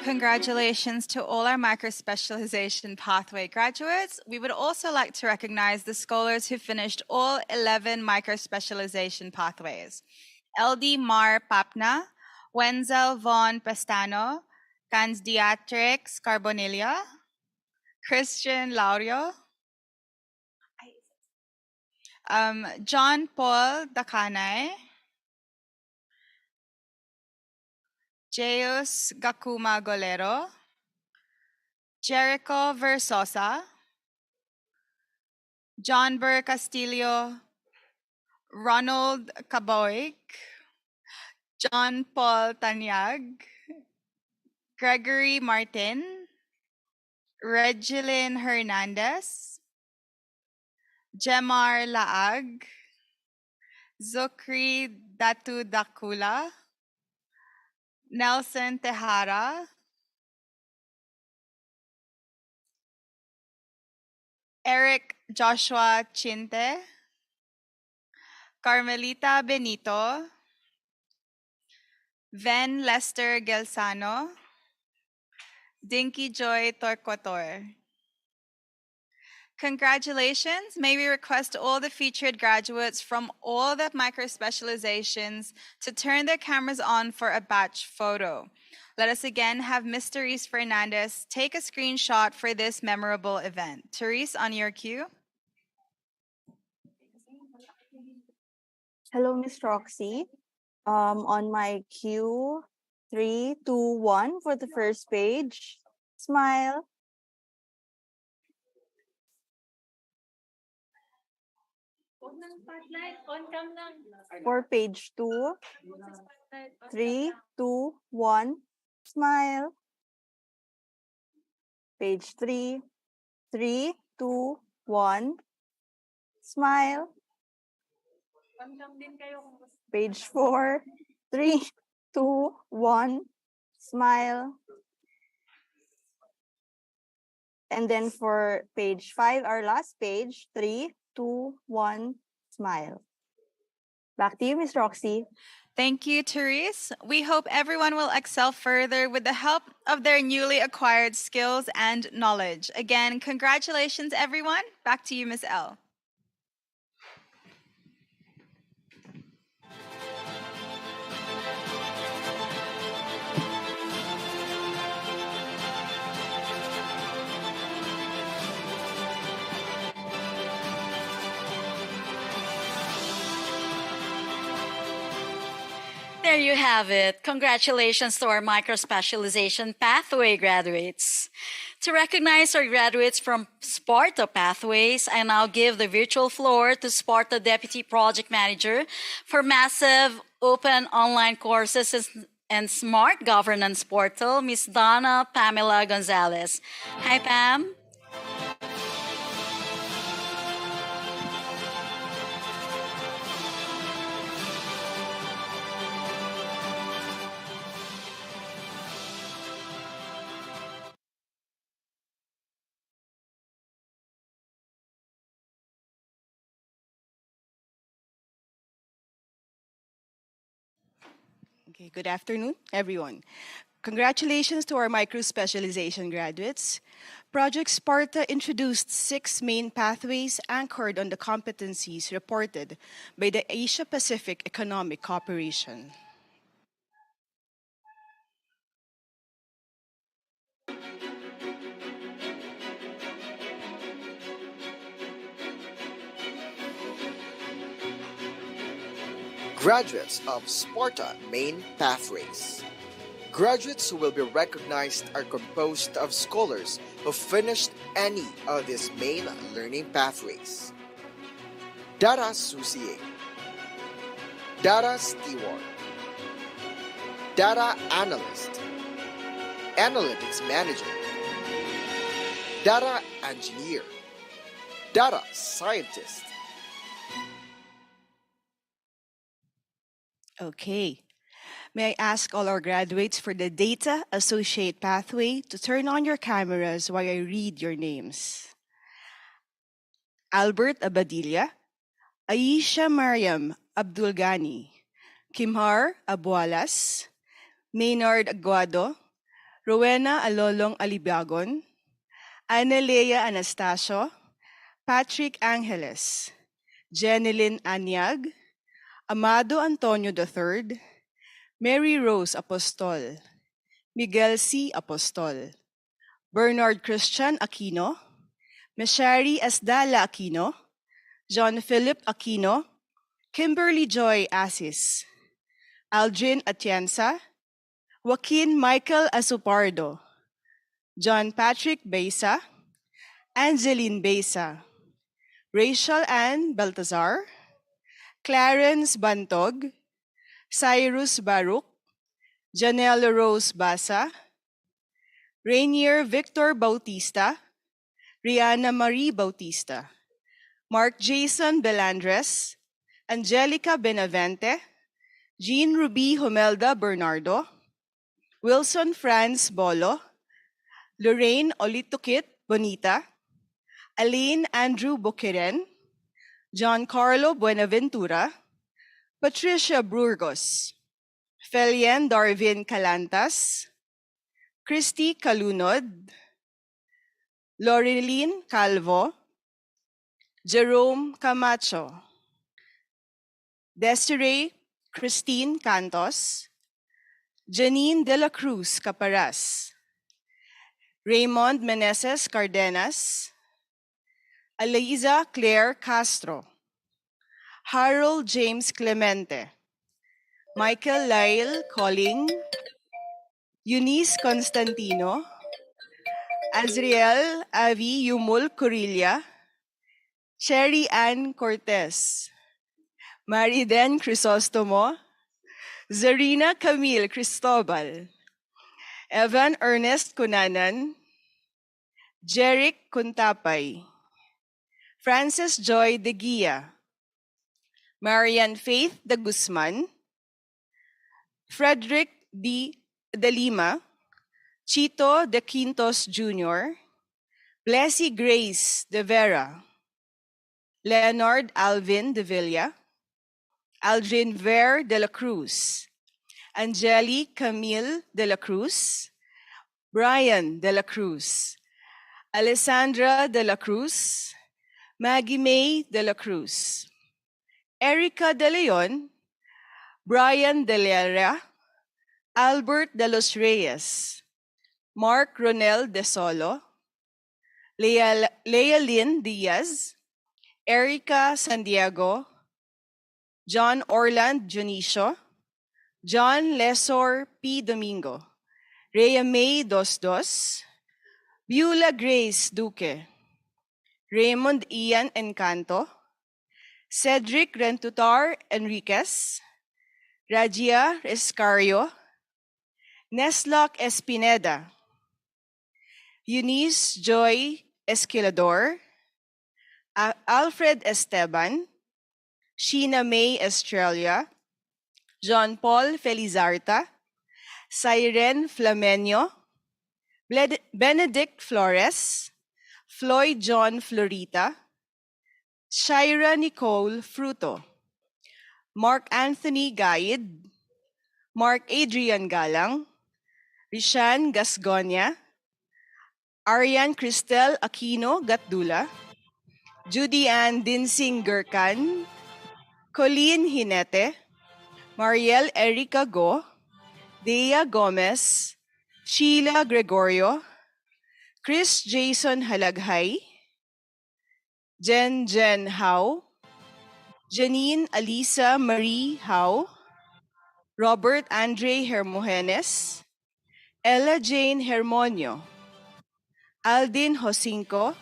Congratulations to all our micro-specialization pathway graduates. We would also like to recognize the scholars who finished all 11 micro-specialization pathways. LD Mar Papna, Wenzel von Pestano, Candiatrix Carbonilia, Christian Laurio, John Paul Dakanay, Jeus Gakuma Golero, Jericho Versosa, John Burr Castillo, Ronald Caboig, John Paul Tanyag, Gregory Martin, Regilyn Hernandez, Jemar Laag, Zukri Datu Dakula, Nelson Tejara, Eric Joshua Chinte, Carmelita Benito, Ven Lester Gelsano, Dinky Joy Torquator. Congratulations. May we request all the featured graduates from all the micro-specializations to turn their cameras on for a batch photo. Let us again have Ms. Therese Fernandez take a screenshot for this memorable event. Therese, on your cue. Hello, Miss Roxy. On my cue, 3, 2, 1 for the first page. Smile. For page 2, 3, 2, 1. Smile. Page 3, 3, 2, 1. Smile. Page 4, 3, 2, 1. Smile. And then for page 5, our last page, 3, 2, 1. Smile. Back to you, Miss Roxy. Thank you, Therese. We hope everyone will excel further with the help of their newly acquired skills and knowledge. Again, congratulations, everyone. Back to you, Miss L. There you have it. Congratulations to our micro specialization pathway graduates. To recognize our graduates from SPARTA Pathways, I now give the virtual floor to SPARTA Deputy Project Manager for Massive Open Online Courses and Smart Governance Portal, Ms. Donna Pamela Gonzalez. Hi, Pam. Okay, good afternoon, everyone. Congratulations to our micro specialization graduates. Project Sparta introduced 6 main pathways anchored on the competencies reported by the Asia Pacific Economic Cooperation. Graduates of Sparta Main Pathways. Graduates who will be recognized are composed of scholars who finished any of these main learning pathways. Data Associate, Data Steward, Data Analyst, Analytics Manager, Data Engineer, Data Scientist. Okay. May I ask all our graduates for the Data Associate pathway to turn on your cameras while I read your names. Albert Abadilla, Aisha Mariam Abdulgani, Kimhar Abualas, Maynard Aguado, Rowena Alolong Alibagon, Analea Anastasio, Patrick Angeles, Jeneline Anyag, Amado Antonio III, Mary Rose Apostol, Miguel C. Apostol, Bernard Christian Aquino, Meshari Asdala Aquino, John Philip Aquino, Kimberly Joy Asis, Aldrin Atienza, Joaquin Michael Asupardo, John Patrick Besa, Angeline Besa, Rachel Ann Baltazar, Clarence Bantog, Cyrus Baruch, Janelle Rose Basa, Rainier Victor Bautista, Rihanna Marie Bautista, Mark Jason Belandres, Angelica Benavente, Jean Ruby Homelda Bernardo, Wilson Franz Bolo, Lorraine Olitukit Bonita, Aline Andrew Bukiren, John Carlo Buenaventura, Patricia Burgos, Felien Darvin Calantas, Christy Calunod, Loreline Calvo, Jerome Camacho, Desiree Christine Cantos, Janine De La Cruz Caparas, Raymond Meneses Cardenas, Aliza Claire Castro, Harold James Clemente, Michael Lyle Colling, Eunice Constantino, Azriel Avi Yumul Corilla, Sherry Ann Cortez, Mariden Crisostomo, Zarina Camille Cristobal, Evan Ernest Cunanan, Jeric Kuntapay, Frances Joy De Guia, Marian Faith De Guzman, Frederick De Lima, Chito De Quintos Jr., Blessy Grace De Vera, Leonard Alvin De Villa, Aldrin Ver De La Cruz, Angeli Camille De La Cruz, Brian De La Cruz, Alessandra De La Cruz, Maggie May De La Cruz, Erica De Leon, Brian De Lara, Albert De Los Reyes, Mark Ronel De Solo, Lea Lynn Diaz, Erica Santiago, John Orland Junicio, John Lesor P. Domingo, Rhea May Dos Dos, Beulah Grace Duque, Raymond Ian Encanto, Cedric Rentutar Enriquez, Rajia Escario, Neslock Espineda, Eunice Joy Esquilador, Alfred Esteban, Sheena May Estrella, John Paul Felizarta, Siren Flamenio, Benedict Flores, Floyd John Florita, Shira Nicole Fruto, Mark Anthony Gaid, Mark Adrian Galang, Rishan Gasgonia, Arian Cristel Aquino Gatdula, Judy Ann Dinsing Gurkan, Colleen Hinete, Mariel Erica Go, Dea Gomez, Sheila Gregorio, Chris Jason Halaghay, Jen Hao, Janine Alisa Marie Hao, Robert Andre Hermogenes, Ella Jane Hermonio, Aldin Josinco,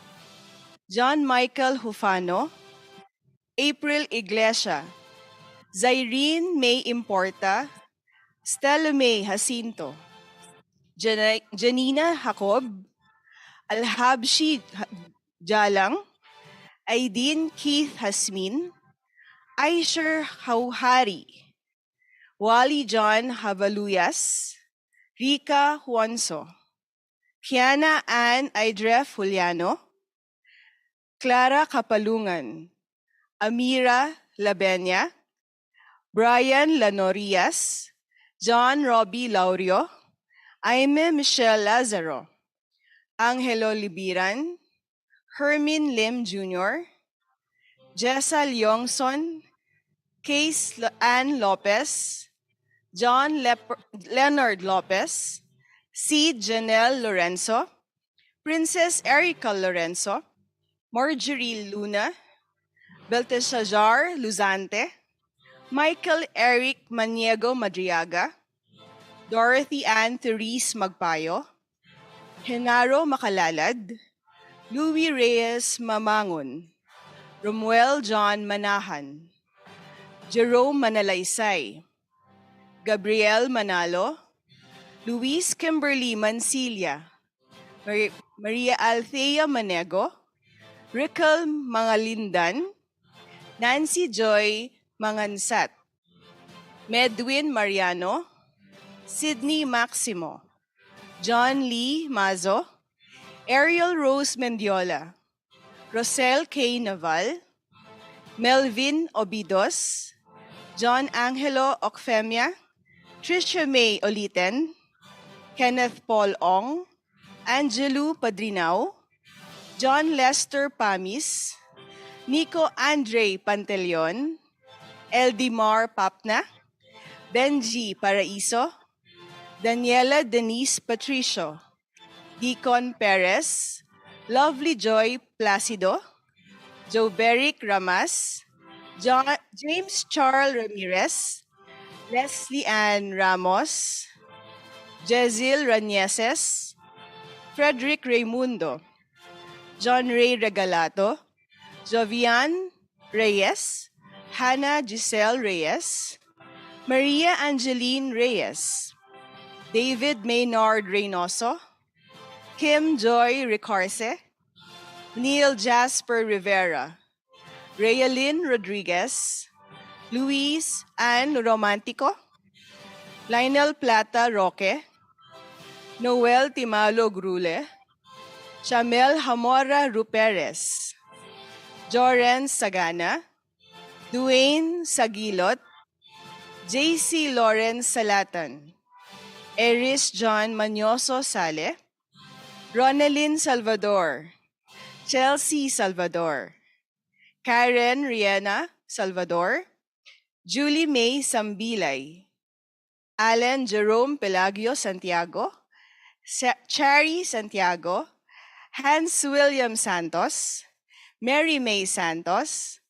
John Michael Hufano, April Iglesia, Zairine May Importa, Stella May Jacinto, Janina Jacob, Alhabshi Jalang, Aidin Keith Hasmin, Aisher Hauhari, Wally John Havaluyas, Rika Juanso, Kiana Ann Idref Juliano, Clara Kapalungan, Amira Labenya, Brian Lanorias, John Robbie Laurio, Aime Michelle Lazaro, Angelo Libiran, Hermin Lim Jr., Jessa Leongson, Case Ann Lopez, John Leonard Lopez, C. Janelle Lorenzo, Princess Erica Lorenzo, Marjorie Luna, Belteshazzar Luzante, Michael Eric Maniego Madriaga, Dorothy Ann Therese Magpayo, Henaro Makalalad, Louis Reyes Mamangon, Romuel John Manahan, Jerome Manalaysay, Gabriel Manalo, Luis Kimberly Mancilia, Maria Althea Manego, Rickle Mangalindan, Nancy Joy Mangansat, Medwin Mariano, Sydney Maximo, John Lee Mazo, Ariel Rose Mendiola, Rosel K. Naval, Melvin Obidos, John Angelo Ocfemia, Tricia May Oliten, Kenneth Paul Ong, Angelo Padrinao, John Lester Pamis, Nico Andre Panteleon, Eldimar Papna, Benji Paraiso, Daniela Denise Patricio, Deacon Perez, Lovely Joy Placido, Joe Beric Ramas, James Charles Ramirez, Leslie Ann Ramos, Jezil Ranieses, Frederick Raimundo, John Ray Regalato, Jovian Reyes, Hannah Giselle Reyes, Maria Angeline Reyes, David Maynard Reynoso, Kim Joy Ricarce, Neil Jasper Rivera, Rayalyn Rodriguez, Luis Ann Romantico, Lionel Plata Roque, Noel Timalo Grule, Chamel Hamora Ruperes, Joren Sagana, Duane Sagilot, JC Lawrence Salatan, Eris John Manyoso Sale, Ronelyn Salvador, Chelsea Salvador, Karen Riena Salvador, Julie May Sambilay, Alan Jerome Pelagio Santiago, Chari Santiago, Hans William Santos, Mary May Santos,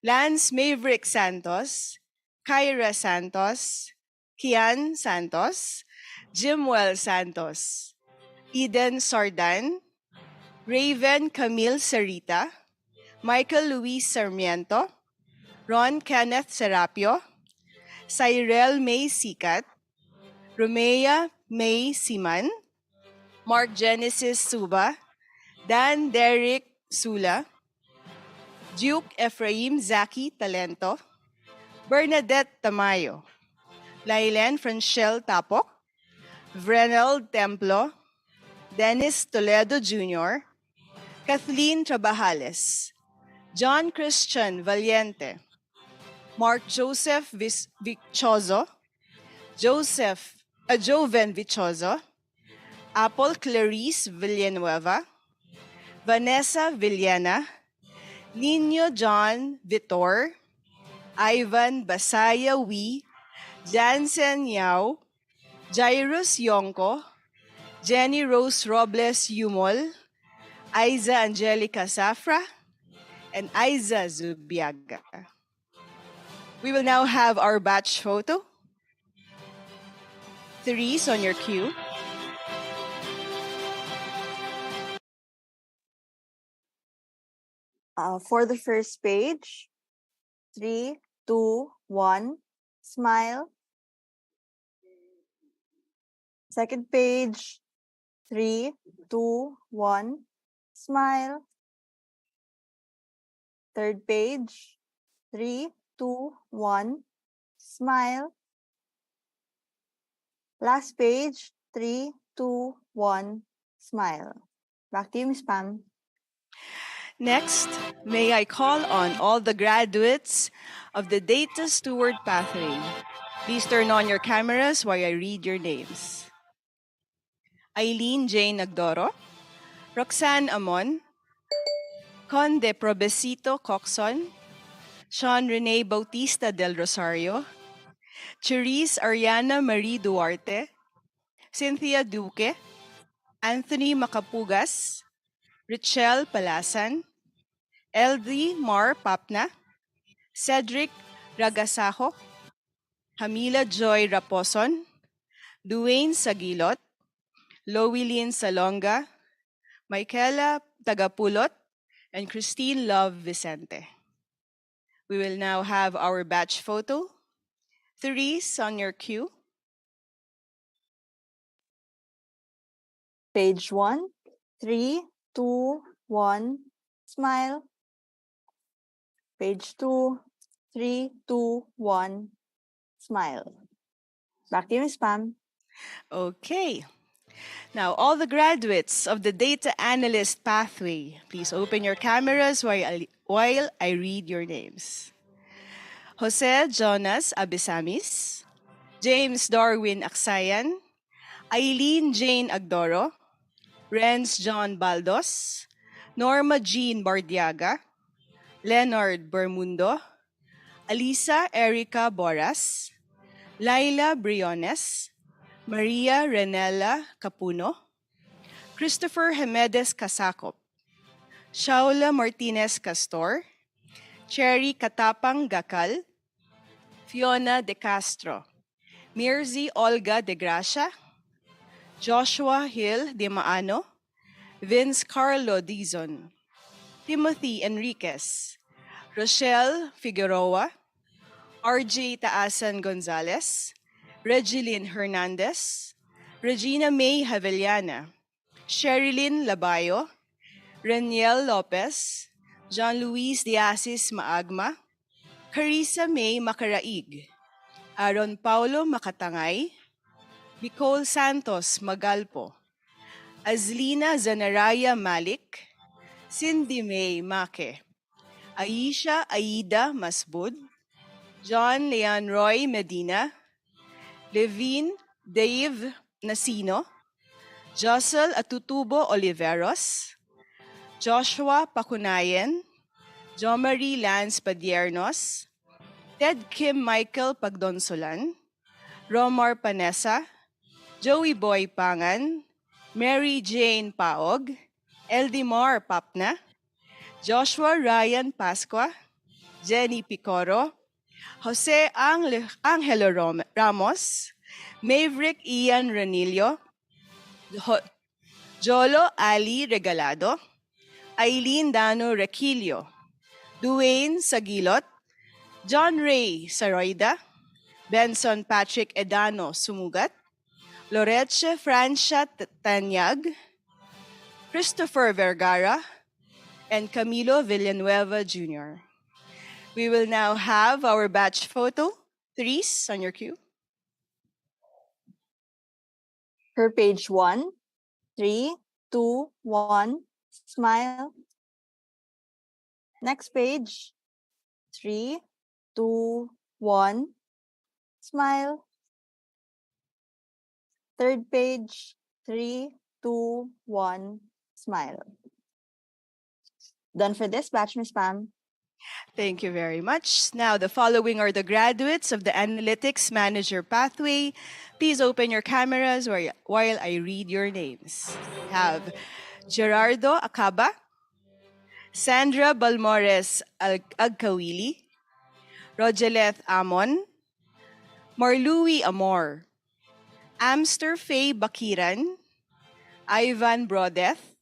Lance Maverick Santos, Kyra Santos, Kian Santos, Jimwell Santos, Eden Sardan, Raven Camille Sarita, Michael Luis Sarmiento, Ron Kenneth Serapio, Cyril May Sikat, Romea May Siman, Mark Genesis Suba, Dan Derek Sula, Duke Ephraim Zaki Talento, Bernadette Tamayo, Lailen Franchel Tapok, Vrenel Templo, Dennis Toledo Jr., Kathleen Trabajales, John Christian Valiente, Mark Joseph Vichozo, Joven Vichozo, Apple Clarice Villanueva, Vanessa Villana, Nino John Vitor, Ivan Basaya Wee, Jansen Yao, Jairus Yonko, Jenny Rose Robles Yumol, Aiza Angelica Safra, and Aiza Zubiaga. We will now have our batch photo. Therese, on your cue. For the first page, 3, 2, 1, smile. Second page, 3, 2, 1, smile. Third page, 3, 2, 1, smile. Last page, 3, 2, 1, smile. Back to you, Ms. Pam. Next, may I call on all the graduates of the Data Steward Pathway. Please turn on your cameras while I read your names. Eileen Jane Nagdoro, Roxanne Amon, Conde Probesito Coxon, Sean Rene Bautista del Rosario, Cherise Ariana Marie Duarte, Cynthia Duque, Anthony Macapugas, Richelle Palasan, LD Mar Papna, Cedric Ragasajo, Hamila Joy Raposon, Duane Sagilot, Lowilyn Salonga, Michaela Tagapulot, and Christine Love Vicente. We will now have our batch photo. Therese, on your cue. Page 1, 3, 2, 1, smile. Page 2, 3, 2, 1, smile. Back to you, Ms. Pam. Okay. Now, all the graduates of the Data Analyst Pathway, please open your cameras while I read your names. Jose Jonas Abisamis, James Darwin Aksayan, Eileen Jane Agdoro, Renz John Baldos, Norma Jean Bardiaga, Leonard Bermundo, Alisa Erica Boras, Laila Briones, Maria Renella Capuno, Christopher Jimenez Casacop, Shaula Martinez Castor, Cherry Katapang Gakal, Fiona De Castro, Mirzi Olga De Gracia, Joshua Hill De Maano, Vince Carlo Dizon, Timothy Enriquez, Rochelle Figueroa, RJ Taasan Gonzalez, Regeline Hernandez, Regina May Havellana, Sherilyn Labayo, Reniel Lopez, Jean-Louis Diasis Maagma, Carissa May Macaraig, Aaron Paulo Makatangay, Nicole Santos Magalpo, Azlina Zanaraya Malik, Cindy May Make, Aisha Aida Masbud, John Leon Roy Medina, Levine Dave Nasino, Josel Atutubo Oliveros, Joshua Pakunayan, Jomari Lance Padiernos, Ted Kim Michael Pagdonsolan, Romar Panessa, Joey Boy Pangan, Mary Jane Paog, Eldimar Papna, Joshua Ryan Pasqua, Jenny Picoro, Jose Angelo Ramos, Maverick Ian Ranillo, Jolo Ali Regalado, Eileen Dano Requillo, Duane Sagilot, John Ray Saroida, Benson Patrick Edano Sumugat, Loreche Francia Tanyag, Christopher Vergara, and Camilo Villanueva Jr. We will now have our batch photo. Therese, on your cue. Per page 1, 3, 2, 1, smile. Next page, 3, 2, 1, smile. Third page, 3, 2, 1, smile. Done for this batch, Miss Pam. Thank you very much. Now, the following are the graduates of the Analytics Manager pathway. Please open your cameras while I read your names. We have Gerardo Acaba, Sandra Balmores Agkawili, Rogeleth Amon, Marlui Amor, Amster Faye Bakiran, Ivan Brodeth,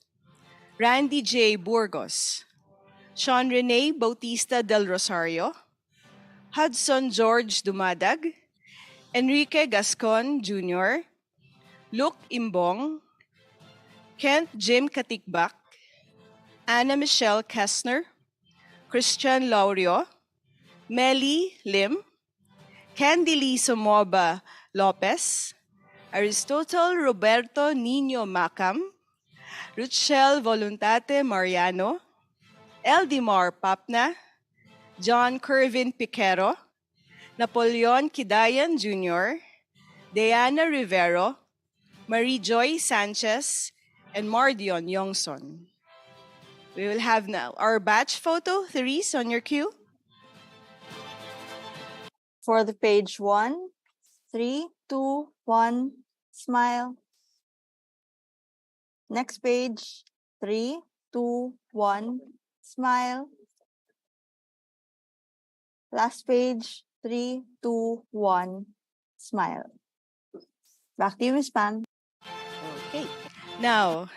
Randy J. Burgos, Sean Rene Bautista del Rosario, Hudson George Dumadag, Enrique Gascon Jr., Luke Imbong, Kent Jim Katikbak, Anna Michelle Kessner, Christian Laurio, Melly Lim, Candy Lee Somoba Lopez, Aristotle Roberto Nino Macam, Ruchel Voluntate Mariano, Eldimar Papna, John Kervin Piquero, Napoleon Kidayan Jr., Diana Rivero, Marie Joy Sanchez, and Mardion Yongson. We will have now our batch photo. Therese, on your cue. For the page 1, 3, 2, 1, smile. Next page, 3, 2, 1, smile. Last page, 3, 2, 1, smile. Back to you, Miss Pam. Okay. Now,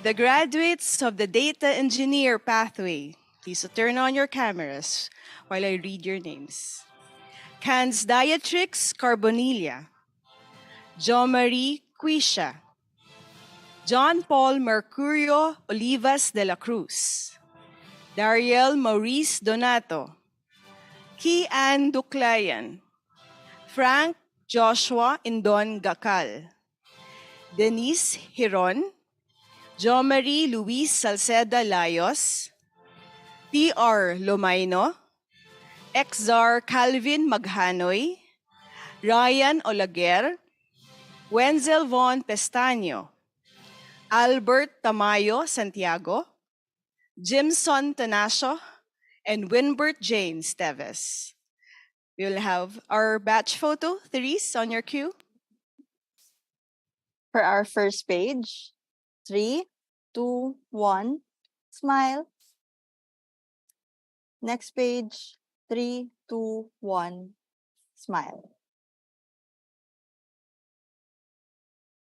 the graduates of the Data Engineer pathway, please turn on your cameras while I read your names. Cans Dietrix Carbonilla, Jo Marie Quisha, John Paul Mercurio Olivas de la Cruz, Dariel Maurice Donato, Ki Ann Duclayan, Frank Joshua Indon Gakal, Denise Hiron, Jo Marie Luis Salceda Layos, P.R. Lomaino, Exar Calvin Maghanoy, Ryan Olaguer, Wenzel Von Pestaño, Albert Tamayo Santiago, Jimson Tanacio, and Winbert James Teves. We will have our batch photo. Therese, on your cue. For our first page, 3, 2, 1, smile. Next page, 3, 2, 1, smile.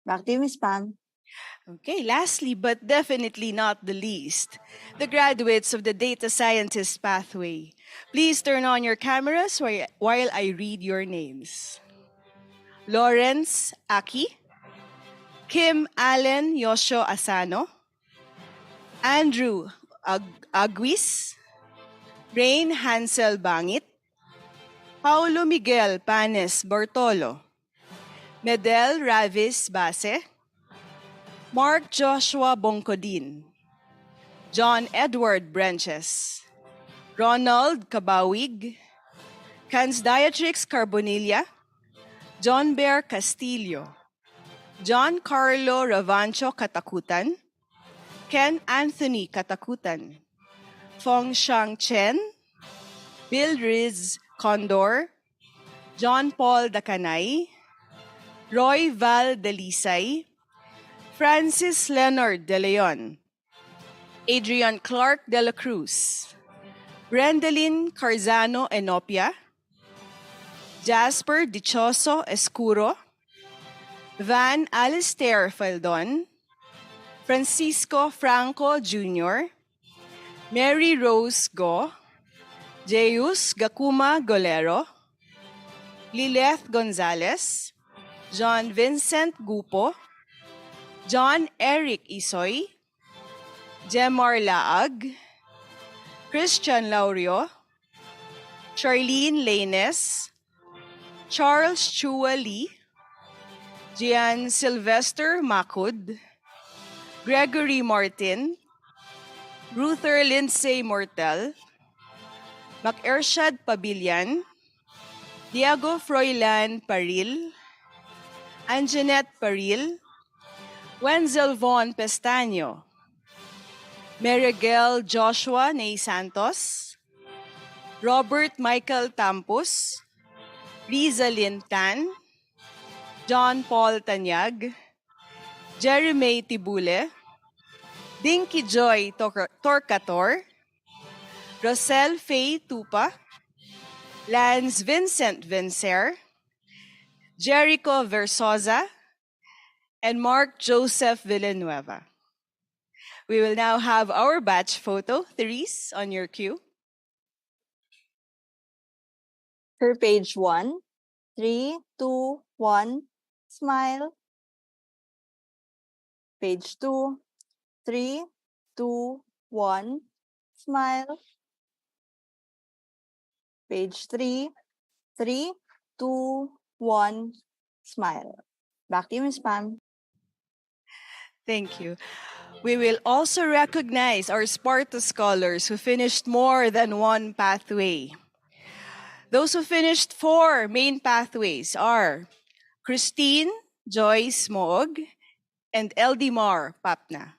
Back to you, Miss Pam. Okay, lastly but definitely not the least, the graduates of the data scientist pathway. Please turn on your cameras while I read your names. Lawrence Aki, Kim Allen Yosho Asano, Andrew Aguis, Rain Hansel Bangit, Paulo Miguel Panes Bartolo, Medel Ravis Base, Mark Joshua Bongkodin, John Edward Branches, Ronald Cabawig, Cans Dietrix Carbonilla, John Bear Castillo, John Carlo Ravancho Katakutan, Ken Anthony Katakutan, Fong Shang Chen, Bill Riz Condor, John Paul Dakanay, Roy Val Delisay, Francis Leonard De Leon, Adrian Clark De La Cruz, Brendelyn Carzano Enopia, Jasper Dichoso Escuro, Van Alistair Faldon, Francisco Franco Jr., Mary Rose Go, Jeus Gakuma Golero, Lileth Gonzalez, John Vincent Gupo, John Eric Isoy, Jemar Laag, Christian Laurio, Charlene Lanes, Charles Chua Lee, Gian Sylvester Makud, Gregory Martin, Ruther Lindsay Mortel, Mac-Ershad Pabilian, Diego Froilan Paril, Anjanette Paril, Wenzel Von Pestaño, Merigel Joshua Ney Santos, Robert Michael Tampus, Rizalyn Tan, John Paul Tanyag, Jeremy Tibule, Dinky Joy Torcator, Rosel Faye Tupa, Lance Vincent Vencer, Jericho Versosa, and Mark Joseph Villanueva. We will now have our batch photo. Therese, on your cue. For page 1, 3, 2, 1, smile. Page 2, 3, 2, 1, smile. Page 3, 3, 2, 1, smile. Back to you, Miss Pam. Thank you. We will also recognize our SPARTA scholars who finished more than one pathway. Those who finished 4 main pathways are Christine Joyce Moog and Eldimar Papna.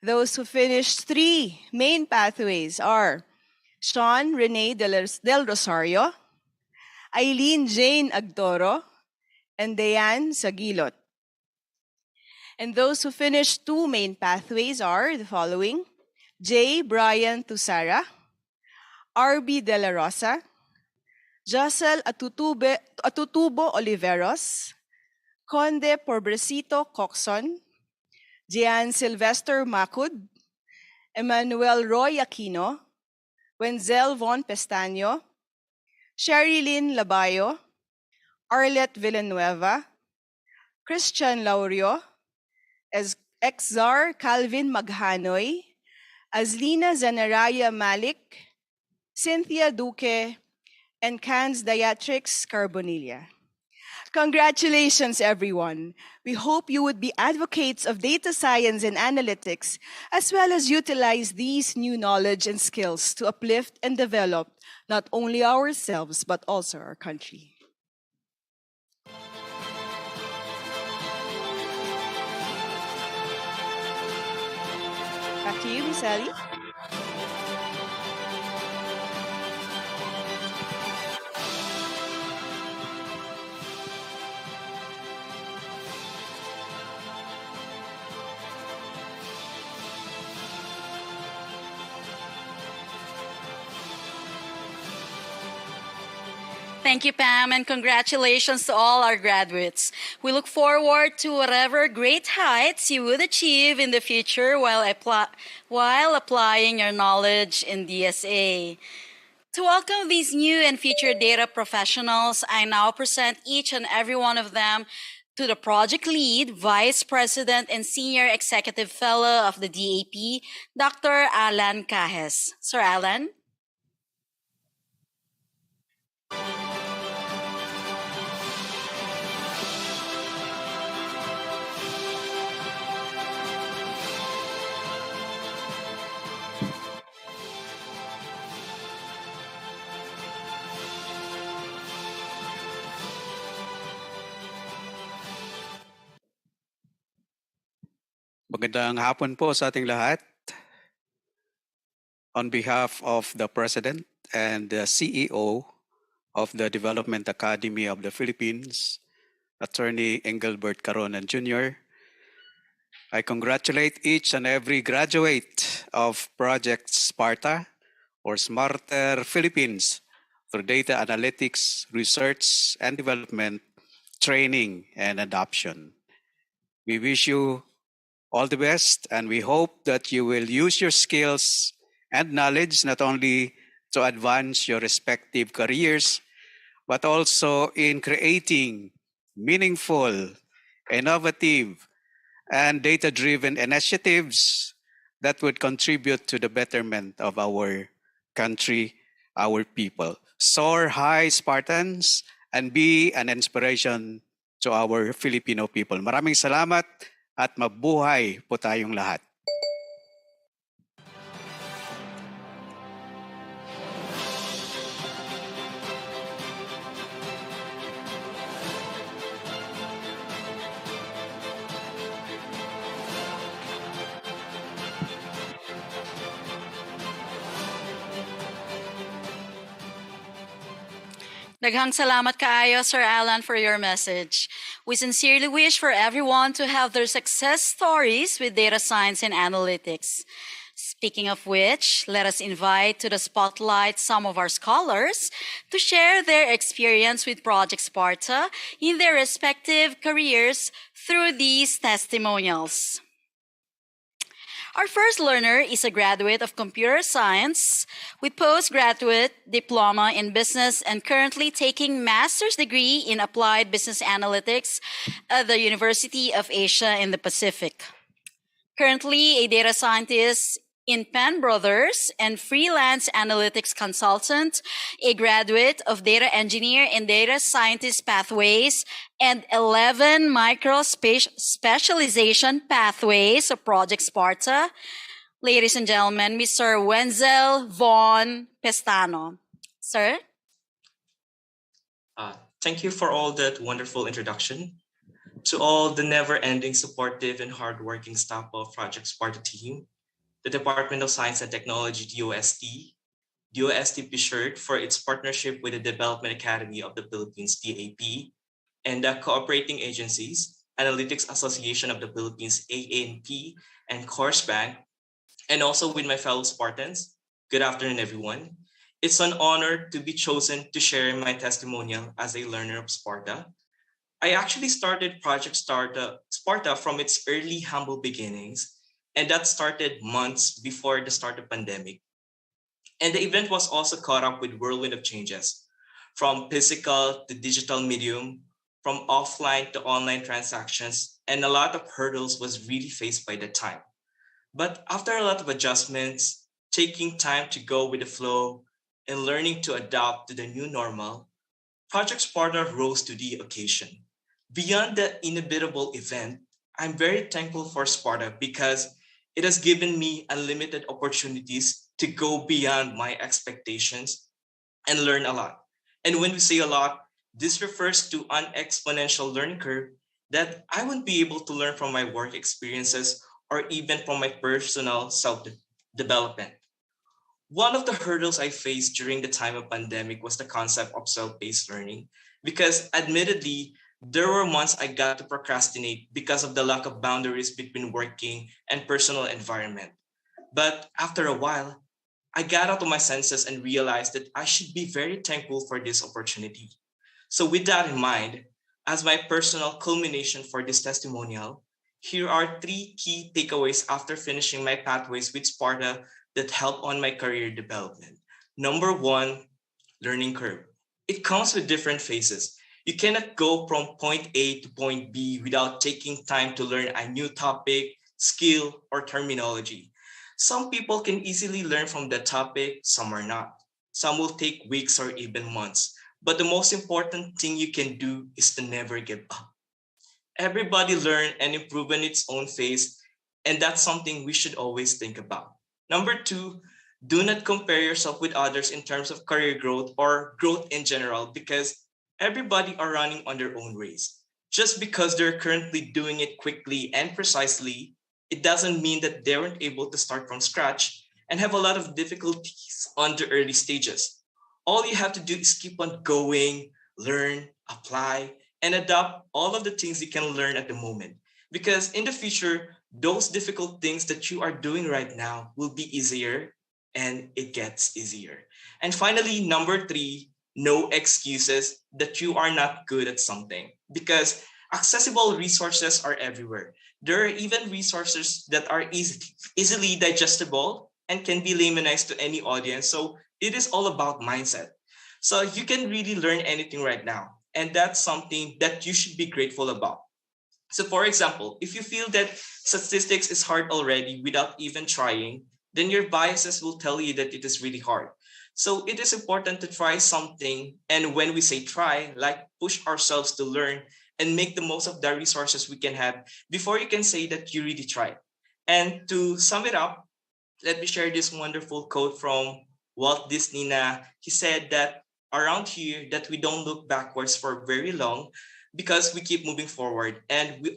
Those who finished 3 main pathways are Sean Rene Del Rosario, Eileen Jane Agtoro, and Diane Sagilot. And those who finished 2 main pathways are the following: J. Brian Tusara, R.B. De La Rosa, Josel Atutubo Oliveros, Conde Pobrecito Coxon, Gian Sylvester Macud, Emmanuel Roy Aquino, Wenzel Von Pestaño, Sherilyn Labayo, Arlette Villanueva, Christian Laurio, Exar Calvin Maghanoy, Azlina Zanaraya Malik, Cynthia Duque, and Cans Diatrix Carbonilla. Congratulations, everyone. We hope you would be advocates of data science and analytics, as well as utilize these new knowledge and skills to uplift and develop not only ourselves, but also our country. Back to you, Miss Ellie. Thank you, Pam, and congratulations to all our graduates. We look forward to whatever great heights you would achieve in the future while applying your knowledge in DSA. To welcome these new and future data professionals, I now present each and every one of them to the project lead, vice president, and senior executive fellow of the DAP, Dr. Alan Cajes. Sir Alan? Magandang hapon po sa ating lahat. On behalf of the President and the CEO of the Development Academy of the Philippines, Attorney Engelbert Caronan Jr., I congratulate each and every graduate of Project SPARTA or Smarter Philippines for data analytics, research and development, training and adoption. We wish you all the best, and we hope that you will use your skills and knowledge not only to advance your respective careers, but also in creating meaningful, innovative, and data-driven initiatives that would contribute to the betterment of our country, our people. Soar high, Spartans, and be an inspiration to our Filipino people. Maraming salamat at mabuhay po tayong lahat. Daghang salamat kaayo, Sir Alan, for your message. We sincerely wish for everyone to have their success stories with data science and analytics. Speaking of which, let us invite to the spotlight some of our scholars to share their experience with Project Sparta in their respective careers through these testimonials. Our first learner is a graduate of computer science with postgraduate diploma in business and currently taking master's degree in applied business analytics at the University of Asia in the Pacific. Currently a data scientist in Penn Brothers and freelance analytics consultant, a graduate of data engineer and data scientist pathways, and 11 micro specialization pathways of Project Sparta. Ladies and gentlemen, Mr. Wenzel von Pestano. Sir? Thank you for all that wonderful introduction. To all the never-ending supportive and hardworking staff of Project Sparta team, the Department of Science and Technology, DOST, DOST P-Shirt for its partnership with the Development Academy of the Philippines, DAP, and the cooperating agencies, Analytics Association of the Philippines, AANP, and Course Bank, and also with my fellow Spartans. Good afternoon, everyone. It's an honor to be chosen to share my testimonial as a learner of Sparta. I actually started Project Sparta from its early humble beginnings, and that started months before the start of pandemic. And the event was also caught up with whirlwind of changes, from physical to digital medium, from offline to online transactions, and a lot of hurdles was really faced by the time. But after a lot of adjustments, taking time to go with the flow, and learning to adapt to the new normal, Project Sparta rose to the occasion. Beyond the inevitable event, I'm very thankful for Sparta because it has given me unlimited opportunities to go beyond my expectations and learn a lot. And when we say a lot, this refers to an exponential learning curve that I wouldn't be able to learn from my work experiences or even from my personal self-development. One of the hurdles I faced during the time of pandemic was the concept of self-paced learning because admittedly, there were months I got to procrastinate because of the lack of boundaries between working and personal environment. But after a while, I got out of my senses and realized that I should be very thankful for this opportunity. So, with that in mind, as my personal culmination for this testimonial, here are three key takeaways after finishing my pathways with Sparta that help on my career development. Number one, learning curve. It comes with different phases. You cannot go from point A to point B without taking time to learn a new topic, skill, or terminology. Some people can easily learn from the topic, some are not. Some will take weeks or even months. But the most important thing you can do is to never give up. Everybody learn and improve in its own phase, and that's something we should always think about. Number two, do not compare yourself with others in terms of career growth or growth in general because everybody are running on their own race. Just because they're currently doing it quickly and precisely, it doesn't mean that they weren't able to start from scratch and have a lot of difficulties on the early stages. All you have to do is keep on going, learn, apply, and adopt all of the things you can learn at the moment. Because in the future, those difficult things that you are doing right now will be easier and it gets easier. And finally, number three, no excuses that you are not good at something because accessible resources are everywhere. There are even resources that are easily digestible and can be laymanized to any audience. So it is all about mindset. So you can really learn anything right now. And that's something that you should be grateful about. So, for example, if you feel that statistics is hard already without even trying, then your biases will tell you that it is really hard. So, it is important to try something. And when we say try, like push ourselves to learn and make the most of the resources we can have before you can say that you really tried. And to sum it up, let me share this wonderful quote from Walt Disney. He said that around here that we don't look backwards for very long because we keep moving forward and we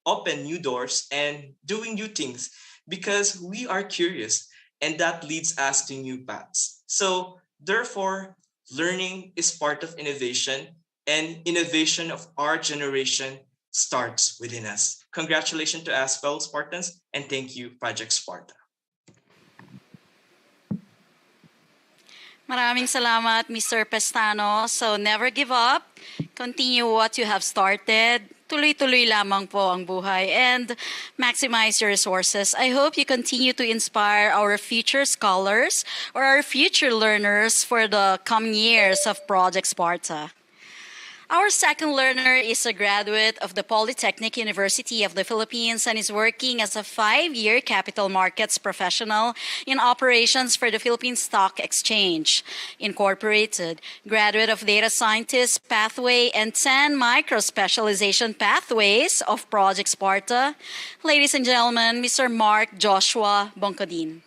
open new doors and doing new things because we are curious and that leads us to new paths. So therefore, learning is part of innovation and innovation of our generation starts within us. Congratulations to us, fellow Spartans, and thank you, Project Sparta. Maraming salamat, Mr. Pestano. So never give up. Continue what you have started. Tuloy-tuloy lamang po ang buhay and maximize your resources. I hope you continue to inspire our future scholars or our future learners for the coming years of Project Sparta. Our second learner is a graduate of the Polytechnic University of the Philippines and is working as a 5-year capital markets professional in operations for the Philippine Stock Exchange Incorporated. Graduate of Data Scientist Pathway and 10 Micro-Specialization Pathways of Project Sparta. Ladies and gentlemen, Mr. Mark Joshua Boncodin.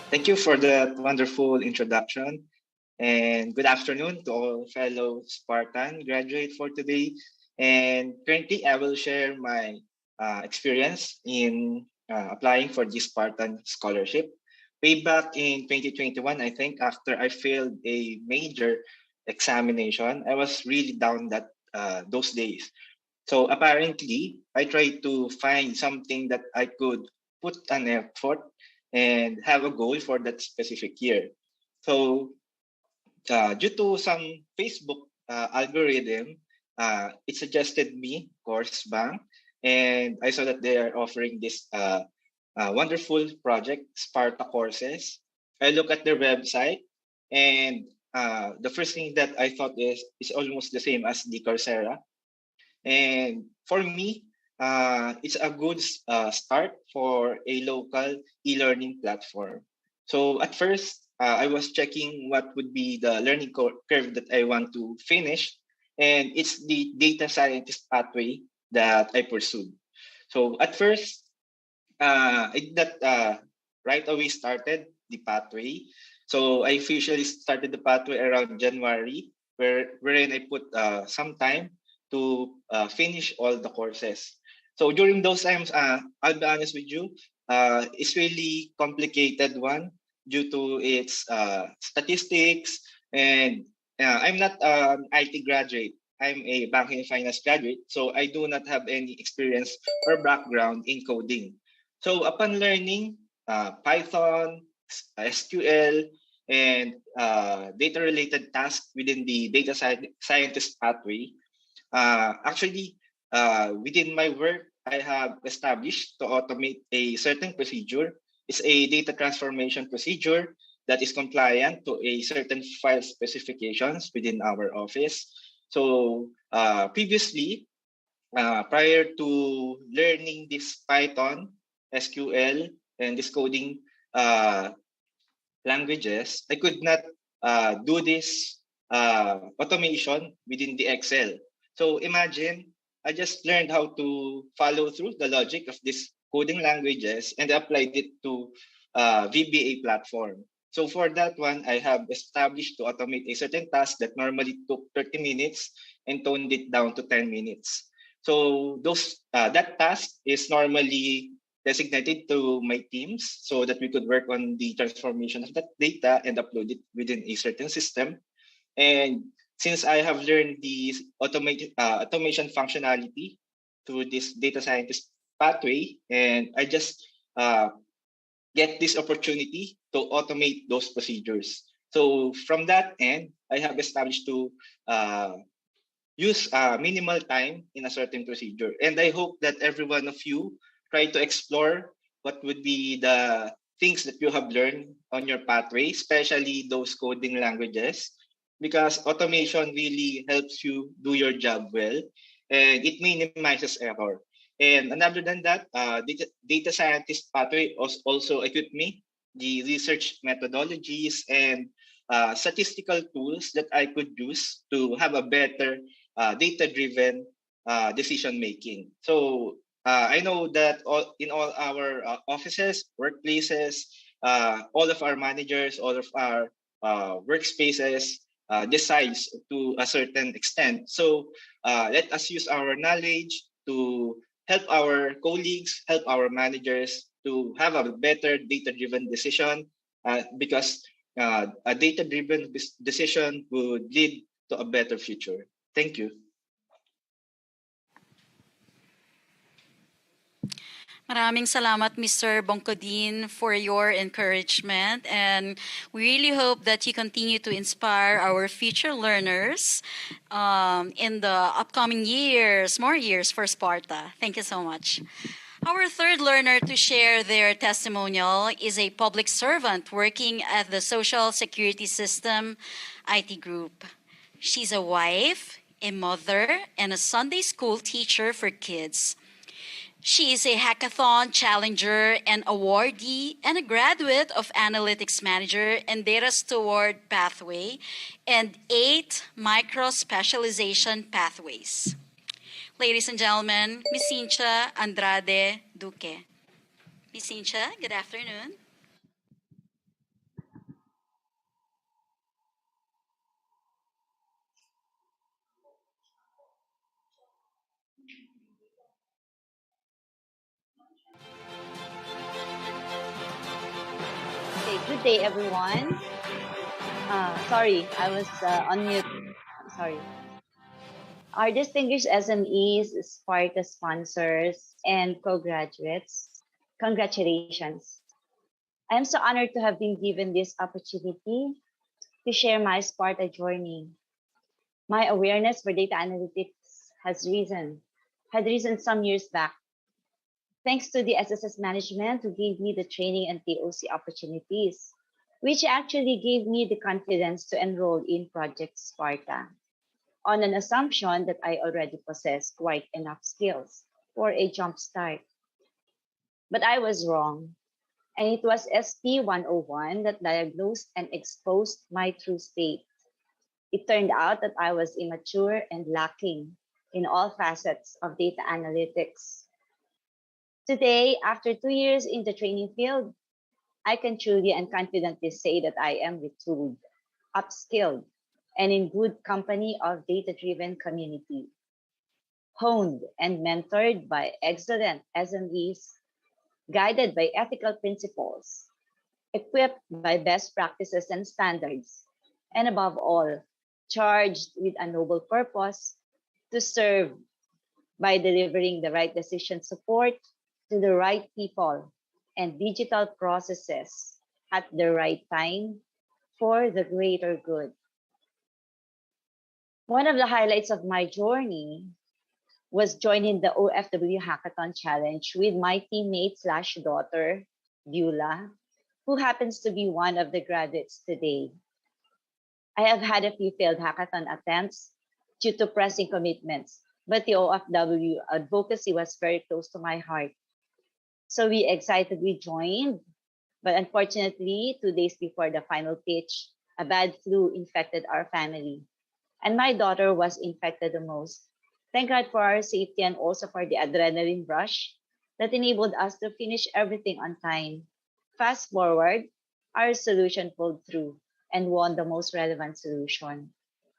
Thank you for that wonderful introduction. And good afternoon to all fellow Spartan graduate for today. And currently, I will share my experience in applying for this Spartan scholarship. Way back in 2021, I think, after I failed a major examination, I was really down those days. So apparently, I tried to find something that I could put an effort and have a goal for that specific year. So due to some Facebook algorithm, it suggested me Course Bank, and I saw that they are offering this wonderful project, Sparta courses. I look at their website, and the first thing that I thought is almost the same as the Coursera. And for me, it's a good start for a local e-learning platform. So at first, I was checking what would be the learning curve that I want to finish, and it's the data scientist pathway that I pursued. So at first, I did not right away started the pathway. So I officially started the pathway around January, wherein I put some time to finish all the courses. So during those times, I'll be honest with you, it's really complicated one due to its statistics, and I'm not an IT graduate. I'm a banking and finance graduate, so I do not have any experience or background in coding. So upon learning Python, SQL, and data-related tasks within the scientist pathway, actually, within my work, I have established to automate a certain procedure. It's a data transformation procedure that is compliant to a certain file specifications within our office. So previously, prior to learning this Python, SQL, and this coding uh, languages, I could not do this automation within the Excel. So imagine I just learned how to follow through the logic of these coding languages and applied it to VBA platform. So for that one, I have established to automate a certain task that normally took 30 minutes and toned it down to 10 minutes. So that task is normally designated to my teams so that we could work on the transformation of that data and upload it within a certain system. And since I have learned the automation functionality through this data scientist pathway, and I just get this opportunity to automate those procedures. So from that end, I have established to use minimal time in a certain procedure. And I hope that every one of you try to explore what would be the things that you have learned on your pathway, especially those coding languages, because automation really helps you do your job well and it minimizes error. And another than that, data scientist pathway also equipped me the research methodologies and statistical tools that I could use to have a better data-driven decision making. So I know that in all our offices, workplaces, all of our managers, all of our workspaces decides to a certain extent. So let us use our knowledge to help our colleagues, help our managers to have a better data-driven decision because a data-driven decision would lead to a better future. Thank you. Maraming salamat, Mr. Bongkodin, for your encouragement. And we really hope that you continue to inspire our future learners in the upcoming years, more years for Sparta. Thank you so much. Our third learner to share their testimonial is a public servant working at the Social Security System IT Group. She's a wife, a mother, and a Sunday school teacher for kids. She is a hackathon challenger and awardee and a graduate of Analytics Manager and Data Steward Pathway and 8 micro specialization pathways. Ladies and gentlemen, Miss Cincha Andrade Duque. Miss Cincha, good afternoon. Okay, good day, everyone. Sorry, I was on mute. Sorry. Our distinguished SMEs, Sparta sponsors, and co-graduates, congratulations. I am so honored to have been given this opportunity to share my Sparta journey. My awareness for data analytics had risen some years back, thanks to the SSS management who gave me the training and TOC opportunities, which actually gave me the confidence to enroll in Project Sparta on an assumption that I already possessed quite enough skills for a jump start. But I was wrong, and it was SP 101 that diagnosed and exposed my true state. It turned out that I was immature and lacking in all facets of data analytics. Today, after 2 years in the training field, I can truly and confidently say that I am retooled, upskilled, and in good company of data-driven community, honed and mentored by excellent SMEs, guided by ethical principles, equipped by best practices and standards, and above all, charged with a noble purpose to serve by delivering the right decision support, to the right people and digital processes at the right time for the greater good. One of the highlights of my journey was joining the OFW Hackathon Challenge with my teammate slash daughter, Beulah, who happens to be one of the graduates today. I have had a few failed hackathon attempts due to pressing commitments, but the OFW advocacy was very close to my heart. So we excitedly joined, but unfortunately, 2 days before the final pitch, a bad flu infected our family, and my daughter was infected the most. Thank God for our safety and also for the adrenaline rush that enabled us to finish everything on time. Fast forward, our solution pulled through and won the most relevant solution.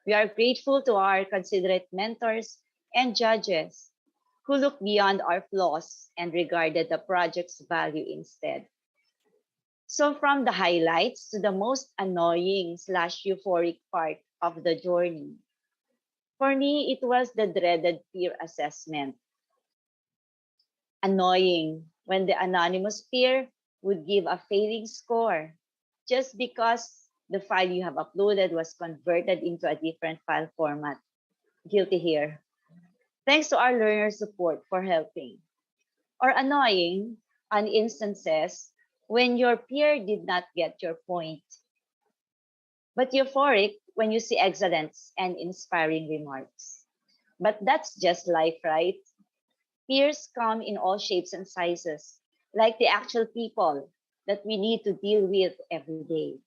We are grateful to our considerate mentors and judges who looked beyond our flaws and regarded the project's value instead. So from the highlights to the most annoying slash euphoric part of the journey, for me, it was the dreaded peer assessment. Annoying when the anonymous peer would give a failing score just because the file you have uploaded was converted into a different file format. Guilty here. Thanks to our learner support for helping. Or annoying on instances when your peer did not get your point, but euphoric when you see excellence and inspiring remarks. But that's just life, right? Peers come in all shapes and sizes, like the actual people that we need to deal with every day.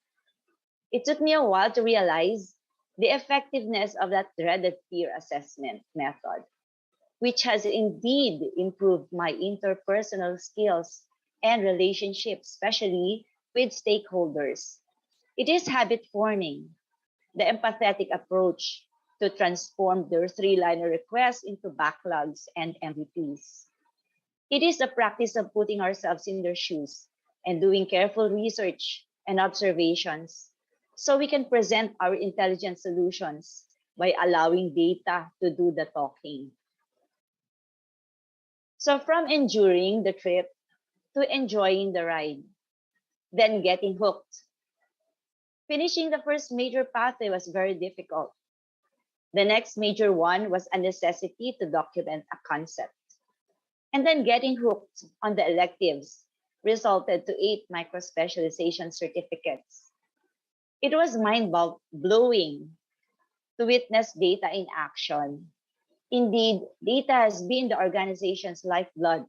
It took me a while to realize the effectiveness of that dreaded peer assessment method, which has indeed improved my interpersonal skills and relationships, especially with stakeholders. It is habit forming, the empathetic approach to transform their three-liner requests into backlogs and MVPs. It is the practice of putting ourselves in their shoes and doing careful research and observations so we can present our intelligent solutions by allowing data to do the talking. So from enduring the trip to enjoying the ride, then getting hooked. Finishing the first major pathway was very difficult. The next major one was a necessity to document a concept. And then getting hooked on the electives resulted to 8 micro-specialization certificates. It was mind-blowing to witness data in action. Indeed, data has been the organization's lifeblood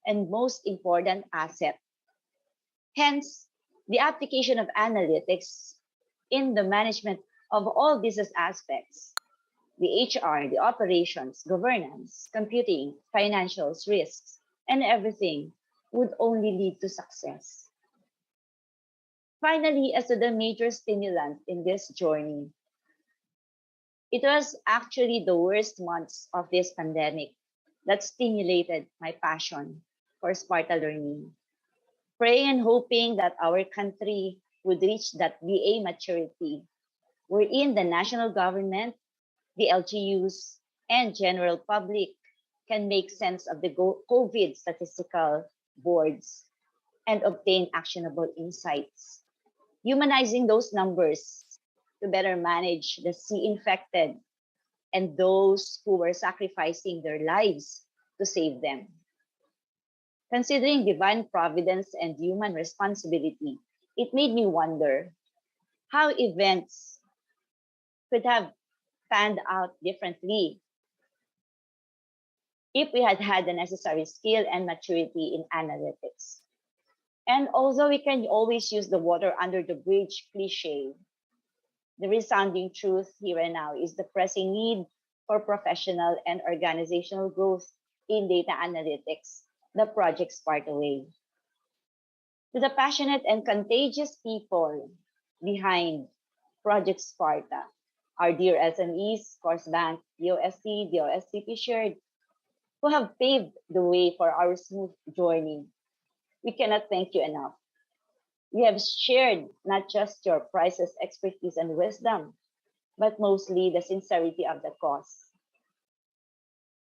and most important asset. Hence, the application of analytics in the management of all business aspects, the HR, the operations, governance, computing, financials, risks, and everything would only lead to success. Finally, as to the major stimulant in this journey, it was actually the worst months of this pandemic that stimulated my passion for Sparta learning. Praying and hoping that our country would reach that BA maturity, wherein the national government, the LGUs, and general public can make sense of the COVID statistical boards and obtain actionable insights, humanizing those numbers to better manage the C infected and those who were sacrificing their lives to save them. Considering divine providence and human responsibility, it made me wonder how events could have panned out differently if we had had the necessary skill and maturity in analytics. And although we can always use the water under the bridge cliche, the resounding truth here and now is the pressing need for professional and organizational growth in data analytics, the Project Sparta way. To the passionate and contagious people behind Project Sparta, our dear SMEs, Course Bank, DOST, DOSTP Shared, who have paved the way for our smooth journey. We cannot thank you enough. You have shared not just your priceless expertise and wisdom, but mostly the sincerity of the cause.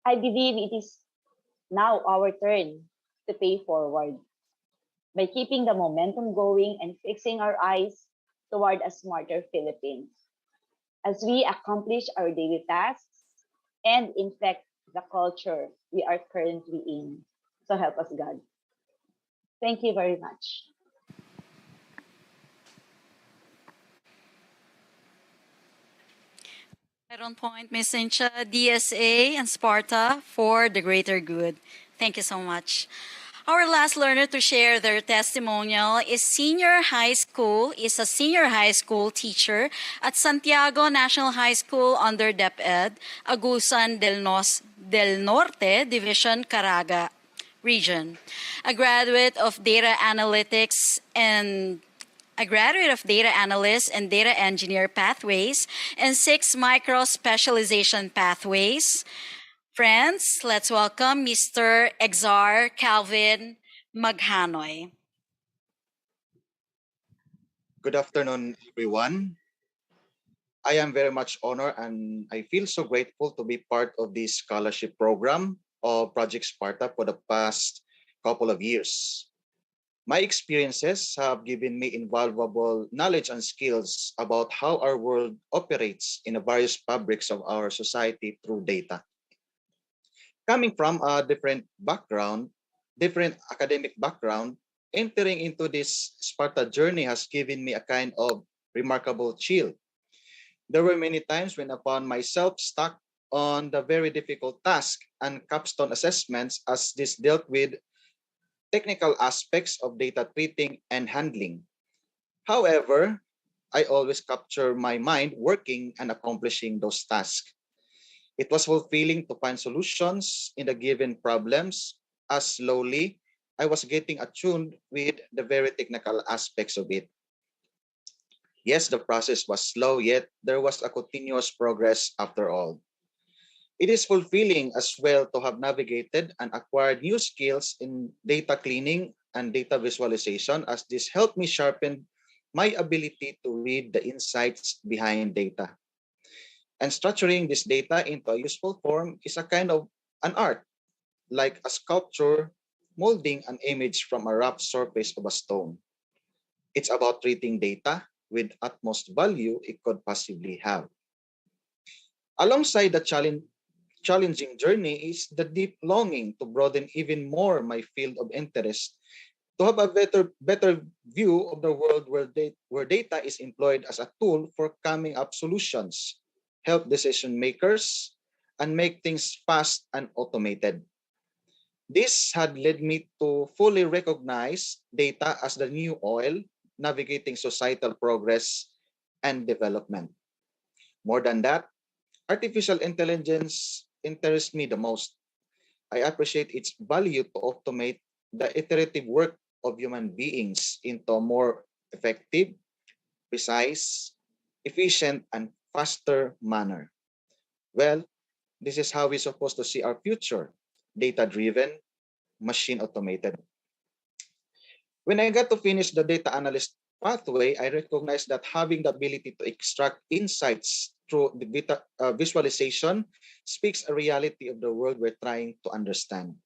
I believe it is now our turn to pay forward by keeping the momentum going and fixing our eyes toward a smarter Philippines as we accomplish our daily tasks and infect the culture we are currently in. So help us God. Thank you very much. Right on point, Ms. Cincha, DSA, and Sparta for the greater good. Thank you so much. Our last learner to share their testimonial is a senior high school teacher at Santiago National High School under DepEd, Agusan del Norte Division, Caraga region. A graduate of data analytics and a graduate of data analyst and data engineer pathways and 6 micro specialization pathways. Friends, let's welcome Mr. Exar Calvin Maghanoy. Good afternoon, everyone. I am very much honored and I feel so grateful to be part of this scholarship program of Project Sparta for the past couple of years. My experiences have given me invaluable knowledge and skills about how our world operates in the various fabrics of our society through data. Coming from a different academic background, entering into this Sparta journey has given me a kind of remarkable chill. There were many times when I found myself stuck on the very difficult task and capstone assessments as this dealt with technical aspects of data treating and handling. However, I always capture my mind working and accomplishing those tasks. It was fulfilling to find solutions in the given problems as slowly I was getting attuned with the very technical aspects of it. Yes, the process was slow, yet there was a continuous progress after all. It is fulfilling as well to have navigated and acquired new skills in data cleaning and data visualization, as this helped me sharpen my ability to read the insights behind data. And structuring this data into a useful form is a kind of an art, like a sculpture molding an image from a rough surface of a stone. It's about treating data with utmost value it could possibly have. Alongside the challenging journey is the deep longing to broaden even more my field of interest, to have a better view of the world where data is employed as a tool for coming up solutions, help decision makers, and make things fast and automated. This had led me to fully recognize data as the new oil navigating societal progress and development. More than that, artificial intelligence interests me the most. I appreciate its value to automate the iterative work of human beings into a more effective, precise, efficient, and faster manner. Well, this is how we're supposed to see our future: data driven, machine automated. When I got to finish the data analyst pathway, I recognized that having the ability to extract insights through the visualization speaks a reality of the world we're trying to understand.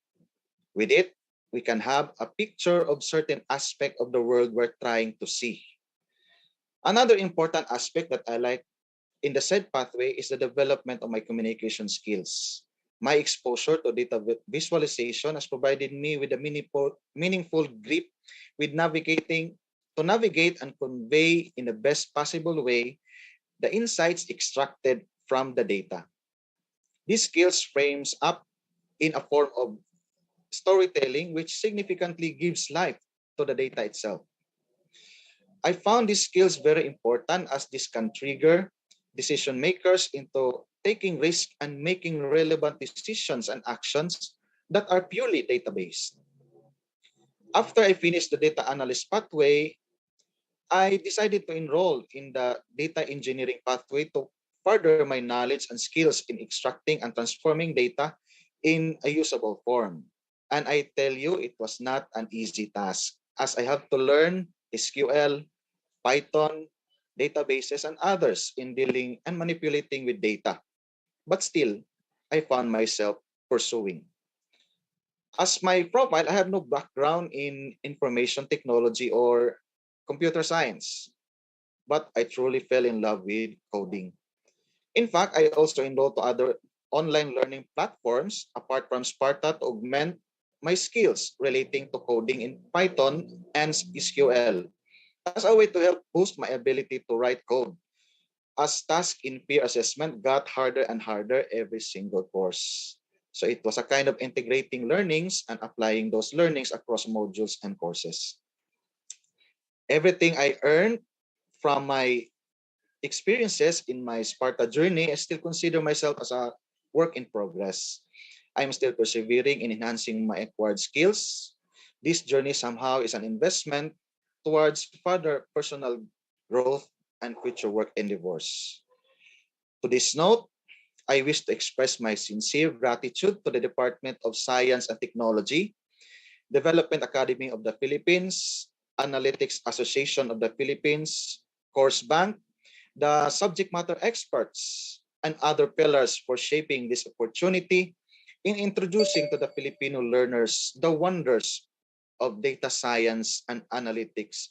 With it, we can have a picture of certain aspect of the world we're trying to see. Another important aspect that I like in the said pathway is the development of my communication skills. My exposure to data visualization has provided me with a meaningful grip with navigate and convey in the best possible way the insights extracted from the data. These skills frames up in a form of storytelling which significantly gives life to the data itself. I found these skills very important as this can trigger decision makers into taking risk and making relevant decisions and actions that are purely data-based. After I finished the data analyst pathway, I decided to enroll in the data engineering pathway to further my knowledge and skills in extracting and transforming data in a usable form. And I tell you, it was not an easy task as I have to learn SQL, Python, databases, and others in dealing and manipulating with data. But still, I found myself pursuing. As my profile, I have no background in information technology or computer science, but I truly fell in love with coding. In fact, I also enrolled to other online learning platforms apart from Sparta to augment my skills relating to coding in Python and SQL as a way to help boost my ability to write code, as task in peer assessment got harder and harder every single course. So it was a kind of integrating learnings and applying those learnings across modules and courses. Everything I earned from my experiences in my Sparta journey, I still consider myself as a work in progress. I'm still persevering in enhancing my acquired skills. This journey somehow is an investment towards further personal growth and future work endeavors. To this note, I wish to express my sincere gratitude to the Department of Science and Technology, Development Academy of the Philippines, Analytics Association of the Philippines, Course Bank, the subject matter experts, and other pillars for shaping this opportunity in introducing to the Filipino learners the wonders of data science and analytics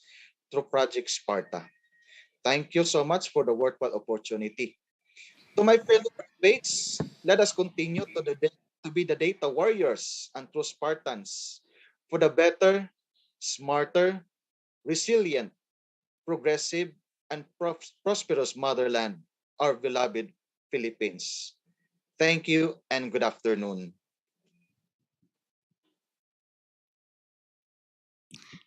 through Project Sparta. Thank you so much for the worthwhile opportunity. To my fellow graduates, let us continue to be the data warriors and true Spartans for the better, smarter, resilient, progressive, and prosperous motherland, our beloved Philippines. Thank you and good afternoon.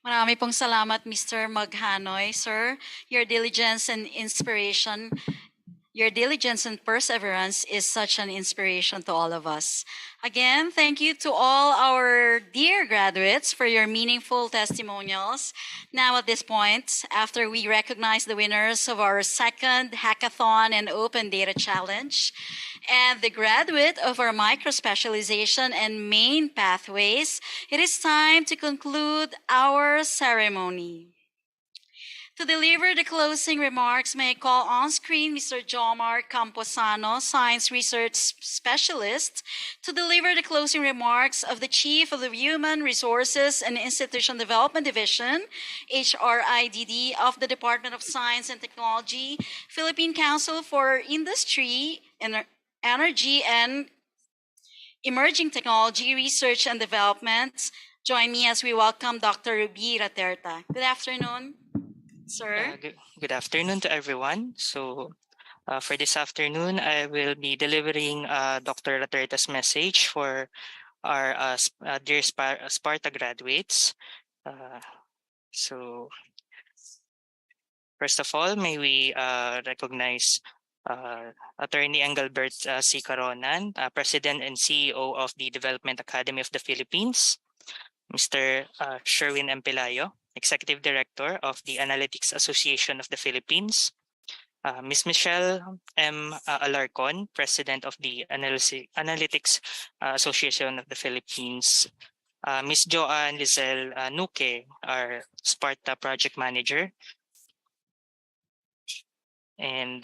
Marami pong salamat, Mr. Maghanoy, sir. Your diligence and inspiration Your diligence and perseverance is such an inspiration to all of us. Again, thank you to all our dear graduates for your meaningful testimonials. Now, at this point, after we recognize the winners of our second hackathon and open data challenge, and the graduate of our micro specialization and main pathways, it is time to conclude our ceremony. To deliver the closing remarks, may I call on screen Mr. Jomar Camposano, Science Research Specialist, to deliver the closing remarks of the Chief of the Human Resources and Institution Development Division, HRIDD, of the Department of Science and Technology, Philippine Council for Industry, Energy, and Emerging Technology Research and Development. Join me as we welcome Dr. Ruby Raterta. Good afternoon, sir. Good afternoon to everyone. For this afternoon, I will be delivering Dr. Laterta's message for our dear Sparta graduates. So, first of all, may we recognize Attorney Engelbert C. Caronan, President and CEO of the Development Academy of the Philippines, Mr. Sherwin M. Pelayo, Executive Director of the Analytics Association of the Philippines, Ms. Michelle M. Alarcon, President of the Analytics Association of the Philippines, Ms. Joanne Lizelle Nuque, our Sparta Project Manager, and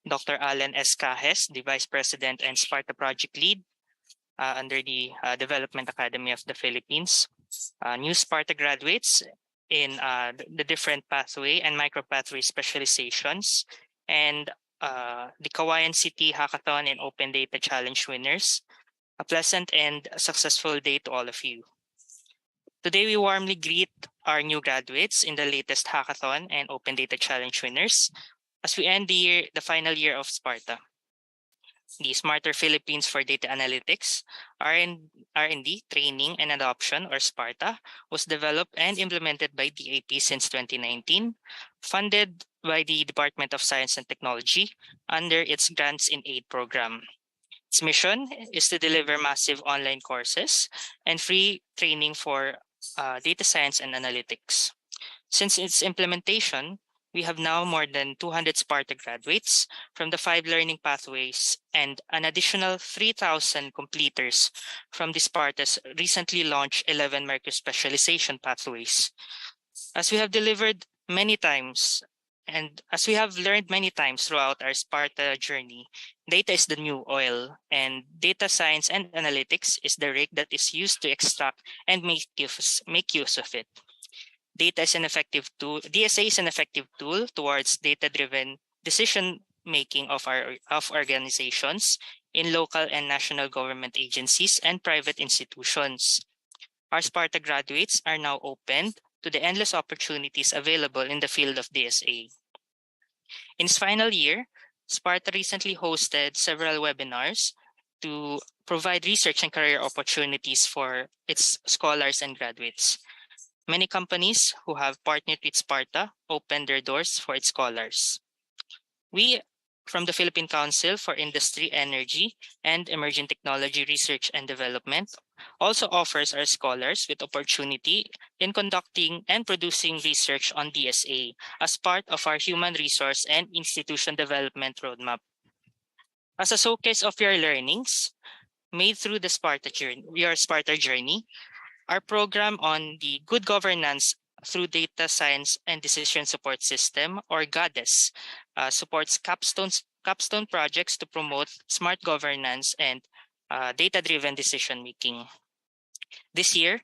Dr. Alan S. Cajes, the Vice President and Sparta Project Lead under the Development Academy of the Philippines, new Sparta graduates in the different pathway and micro pathway specializations, and the Kawayan City Hackathon and Open Data Challenge winners. A pleasant and successful day to all of you. Today, we warmly greet our new graduates in the latest Hackathon and Open Data Challenge winners as we end the final year of Sparta. The Smarter Philippines for Data Analytics, R&D, Training, and Adoption, or SPARTA, was developed and implemented by DAP since 2019, funded by the Department of Science and Technology under its Grants in Aid program. Its mission is to deliver massive online courses and free training for data science and analytics. Since its implementation, we have now more than 200 Sparta graduates from the 5 learning pathways and an additional 3,000 completers from the Sparta's recently launched 11 micro-specialization pathways. As we have delivered many times And as we have learned many times throughout our Sparta journey, data is the new oil, and data science and analytics is the rig that is used to extract and make use of it. Data is an effective tool. DSA is an effective tool towards data-driven decision making of organizations in local and national government agencies and private institutions. Our Sparta graduates are now opened to the endless opportunities available in the field of DSA. In its final year, Sparta recently hosted several webinars to provide research and career opportunities for its scholars and graduates. Many companies who have partnered with Sparta opened their doors for its scholars. We, from the Philippine Council for Industry, Energy, and Emerging Technology Research and Development, also offers our scholars with opportunity in conducting and producing research on DSA as part of our human resource and institution development roadmap. As a showcase of your learnings made through the your Sparta journey, our program on the good governance through data science and decision support system, or GADES, supports capstone projects to promote smart governance and data-driven decision making. This year,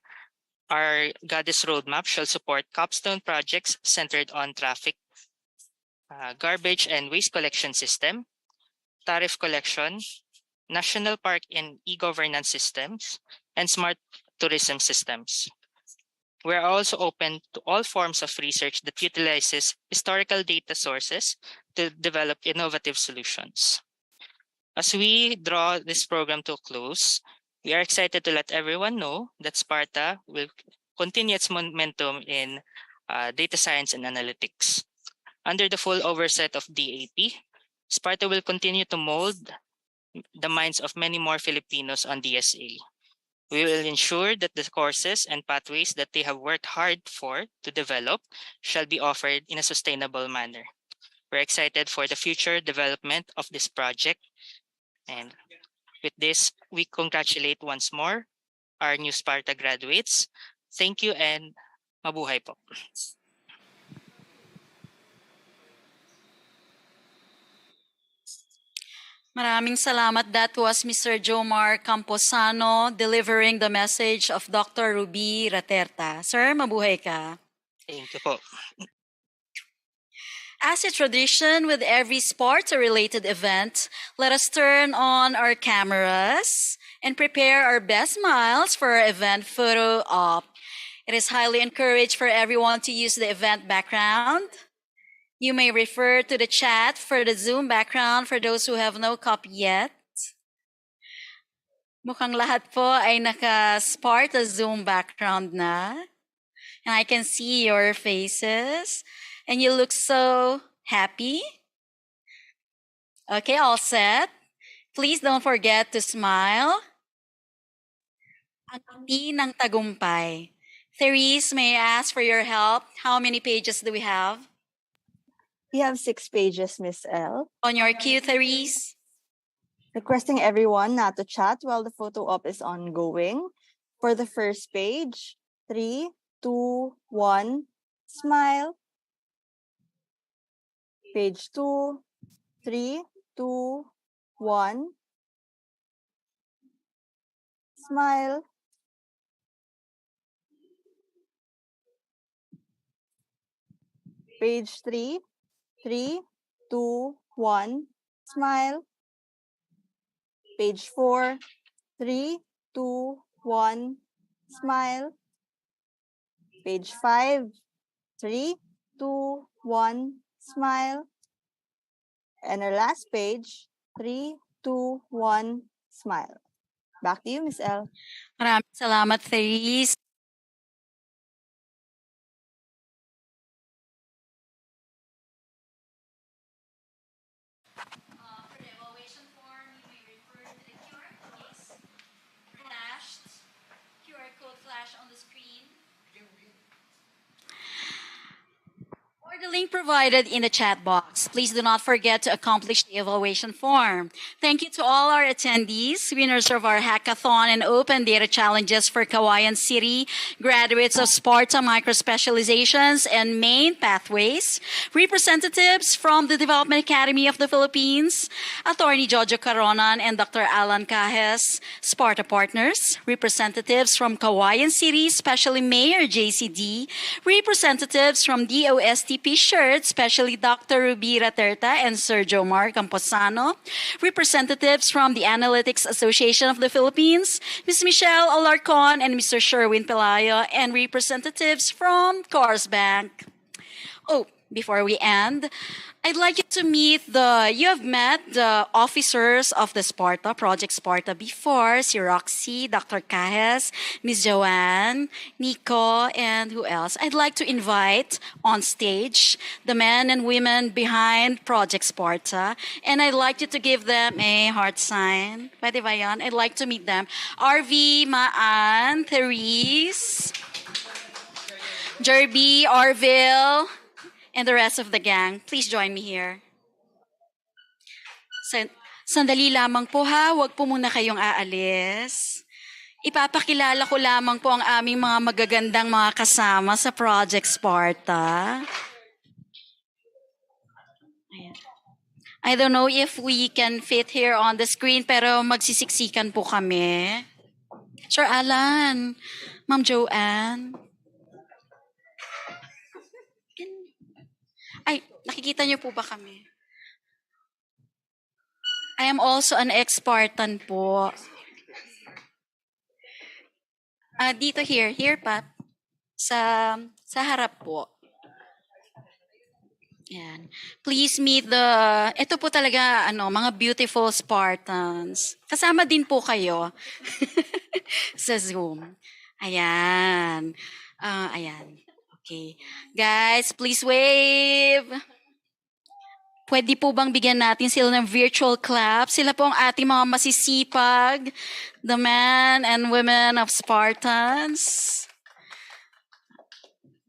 our GADES roadmap shall support capstone projects centered on traffic, garbage and waste collection system, tariff collection, national park and e-governance systems, and smart tourism systems. We are also open to all forms of research that utilizes historical data sources to develop innovative solutions. As we draw this program to a close, we are excited to let everyone know that Sparta will continue its momentum in data science and analytics. Under the full oversight of DAP, Sparta will continue to mold the minds of many more Filipinos on DSA. We will ensure that the courses and pathways that they have worked hard for to develop shall be offered in a sustainable manner. We're excited for the future development of this project. And with this, we congratulate once more our new Sparta graduates. Thank you and mabuhay po. Maraming salamat. That was Mr. Jomar Camposano delivering the message of Dr. Ruby Raterta. Sir, mabuhay ka. Thank you po. As a tradition with every Sparta-related event, let us turn on our cameras and prepare our best smiles for our event photo op. It is highly encouraged for everyone to use the event background. You may refer to the chat for the Zoom background for those who have no copy yet. Mukhang lahat po ay naka-Sparta Zoom background na. And I can see your faces. And you look so happy. Okay, all set. Please don't forget to smile. Ang ngiti ng tagumpay. Therese, may I ask for your help? How many pages do we have? We have 6 pages, Miss L. On your cue, Therese. Requesting everyone not to chat while the photo op is ongoing. For the first page, 3, 2, 1, smile. Page 2, 3, 2, 1, smile. Page 3, 3, 2, 1, smile. Page 4, 3, 2, 1, smile. Page 5, 3, 2, 1, smile. And our last page, 3, 2, 1, smile. Back to you, Miss L. Maraming salamat, Therese. link provided in the chat box. Please do not forget to accomplish the evaluation form. Thank you to all our attendees, winners of our hackathon and open data challenges for Kawayan City, graduates of SPARTA micro-specializations and main pathways, representatives from the Development Academy of the Philippines, Attorney Jojo Caronan and Dr. Alan Cajes, SPARTA partners, representatives from Kawayan City, especially Mayor JCD, representatives from DOSTP Shirt, especially Dr. Ruby Raterta and Sir Jomar Camposano, representatives from the Analytics Association of the Philippines, Ms. Michelle Alarcon and Mr. Sherwin Pelayo, and representatives from Coors Bank. Oh, before we end, I'd like you to meet you have met the officers of the SPARTA, Project SPARTA before, si Roxy, Dr. Cajes, Ms. Joanne, Nico, and who else? I'd like to invite on stage the men and women behind Project SPARTA, and I'd like you to give them a heart sign. Pwede ba yan? I'd like to meet them. RV, Maan, Therese, Jerby, Orville, and the rest of the gang. Please join me here. Sandali lamang po ha, huwag po muna kayong aalis. Ipapakilala ko lamang po ang aming mga magagandang mga kasama sa Project Sparta. Ayan. I don't know if we can fit here on the screen, pero magsisiksikan po kami. Sir Alan, Ma'am Joanne. Ay, nakikita niyo po ba kami? I am also an ex-Spartan po. Dito here pa. Sa harap po. Yan. Please meet ito po talaga, mga beautiful Spartans. Kasama din po kayo sa Zoom. Ayan. Ayan. Okay. Guys, please wave. Pwede po bang bigyan natin sila ng virtual clap? Sila po ang ating mga masisipag, the men and women of Spartans.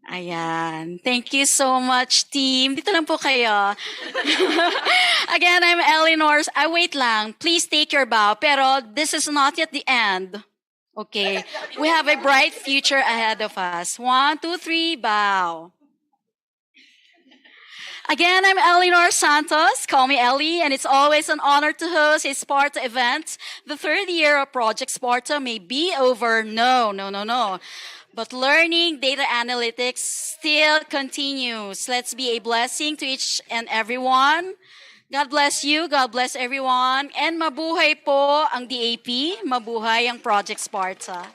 Ayan. Thank you so much, team. Dito lang po kayo. Again, I'm Eleanor. Wait lang. Please take your bow. Pero this is not yet the end. Okay. We have a bright future ahead of us. 1, 2, 3, bow. Again, I'm Eleanor Santos. Call me Ellie, and it's always an honor to host a Sparta event. The third year of Project Sparta may be over. No. But learning data analytics still continues. Let's be a blessing to each and everyone. God bless you, God bless everyone, and mabuhay po ang DAP, mabuhay ang Project Sparta.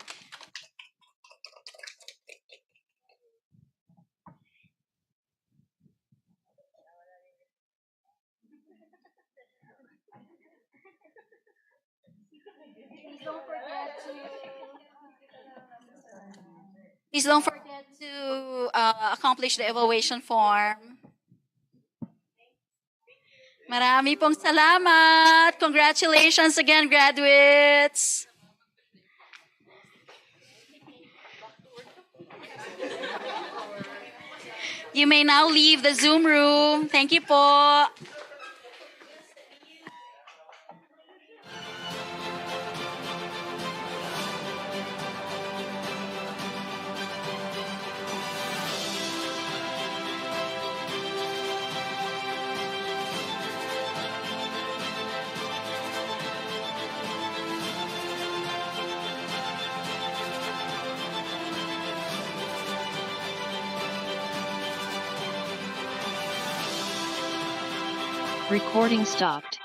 Please don't forget to accomplish the evaluation form. Marami pong salamat. Congratulations again, graduates. You may now leave the Zoom room. Thank you po. Recording stopped.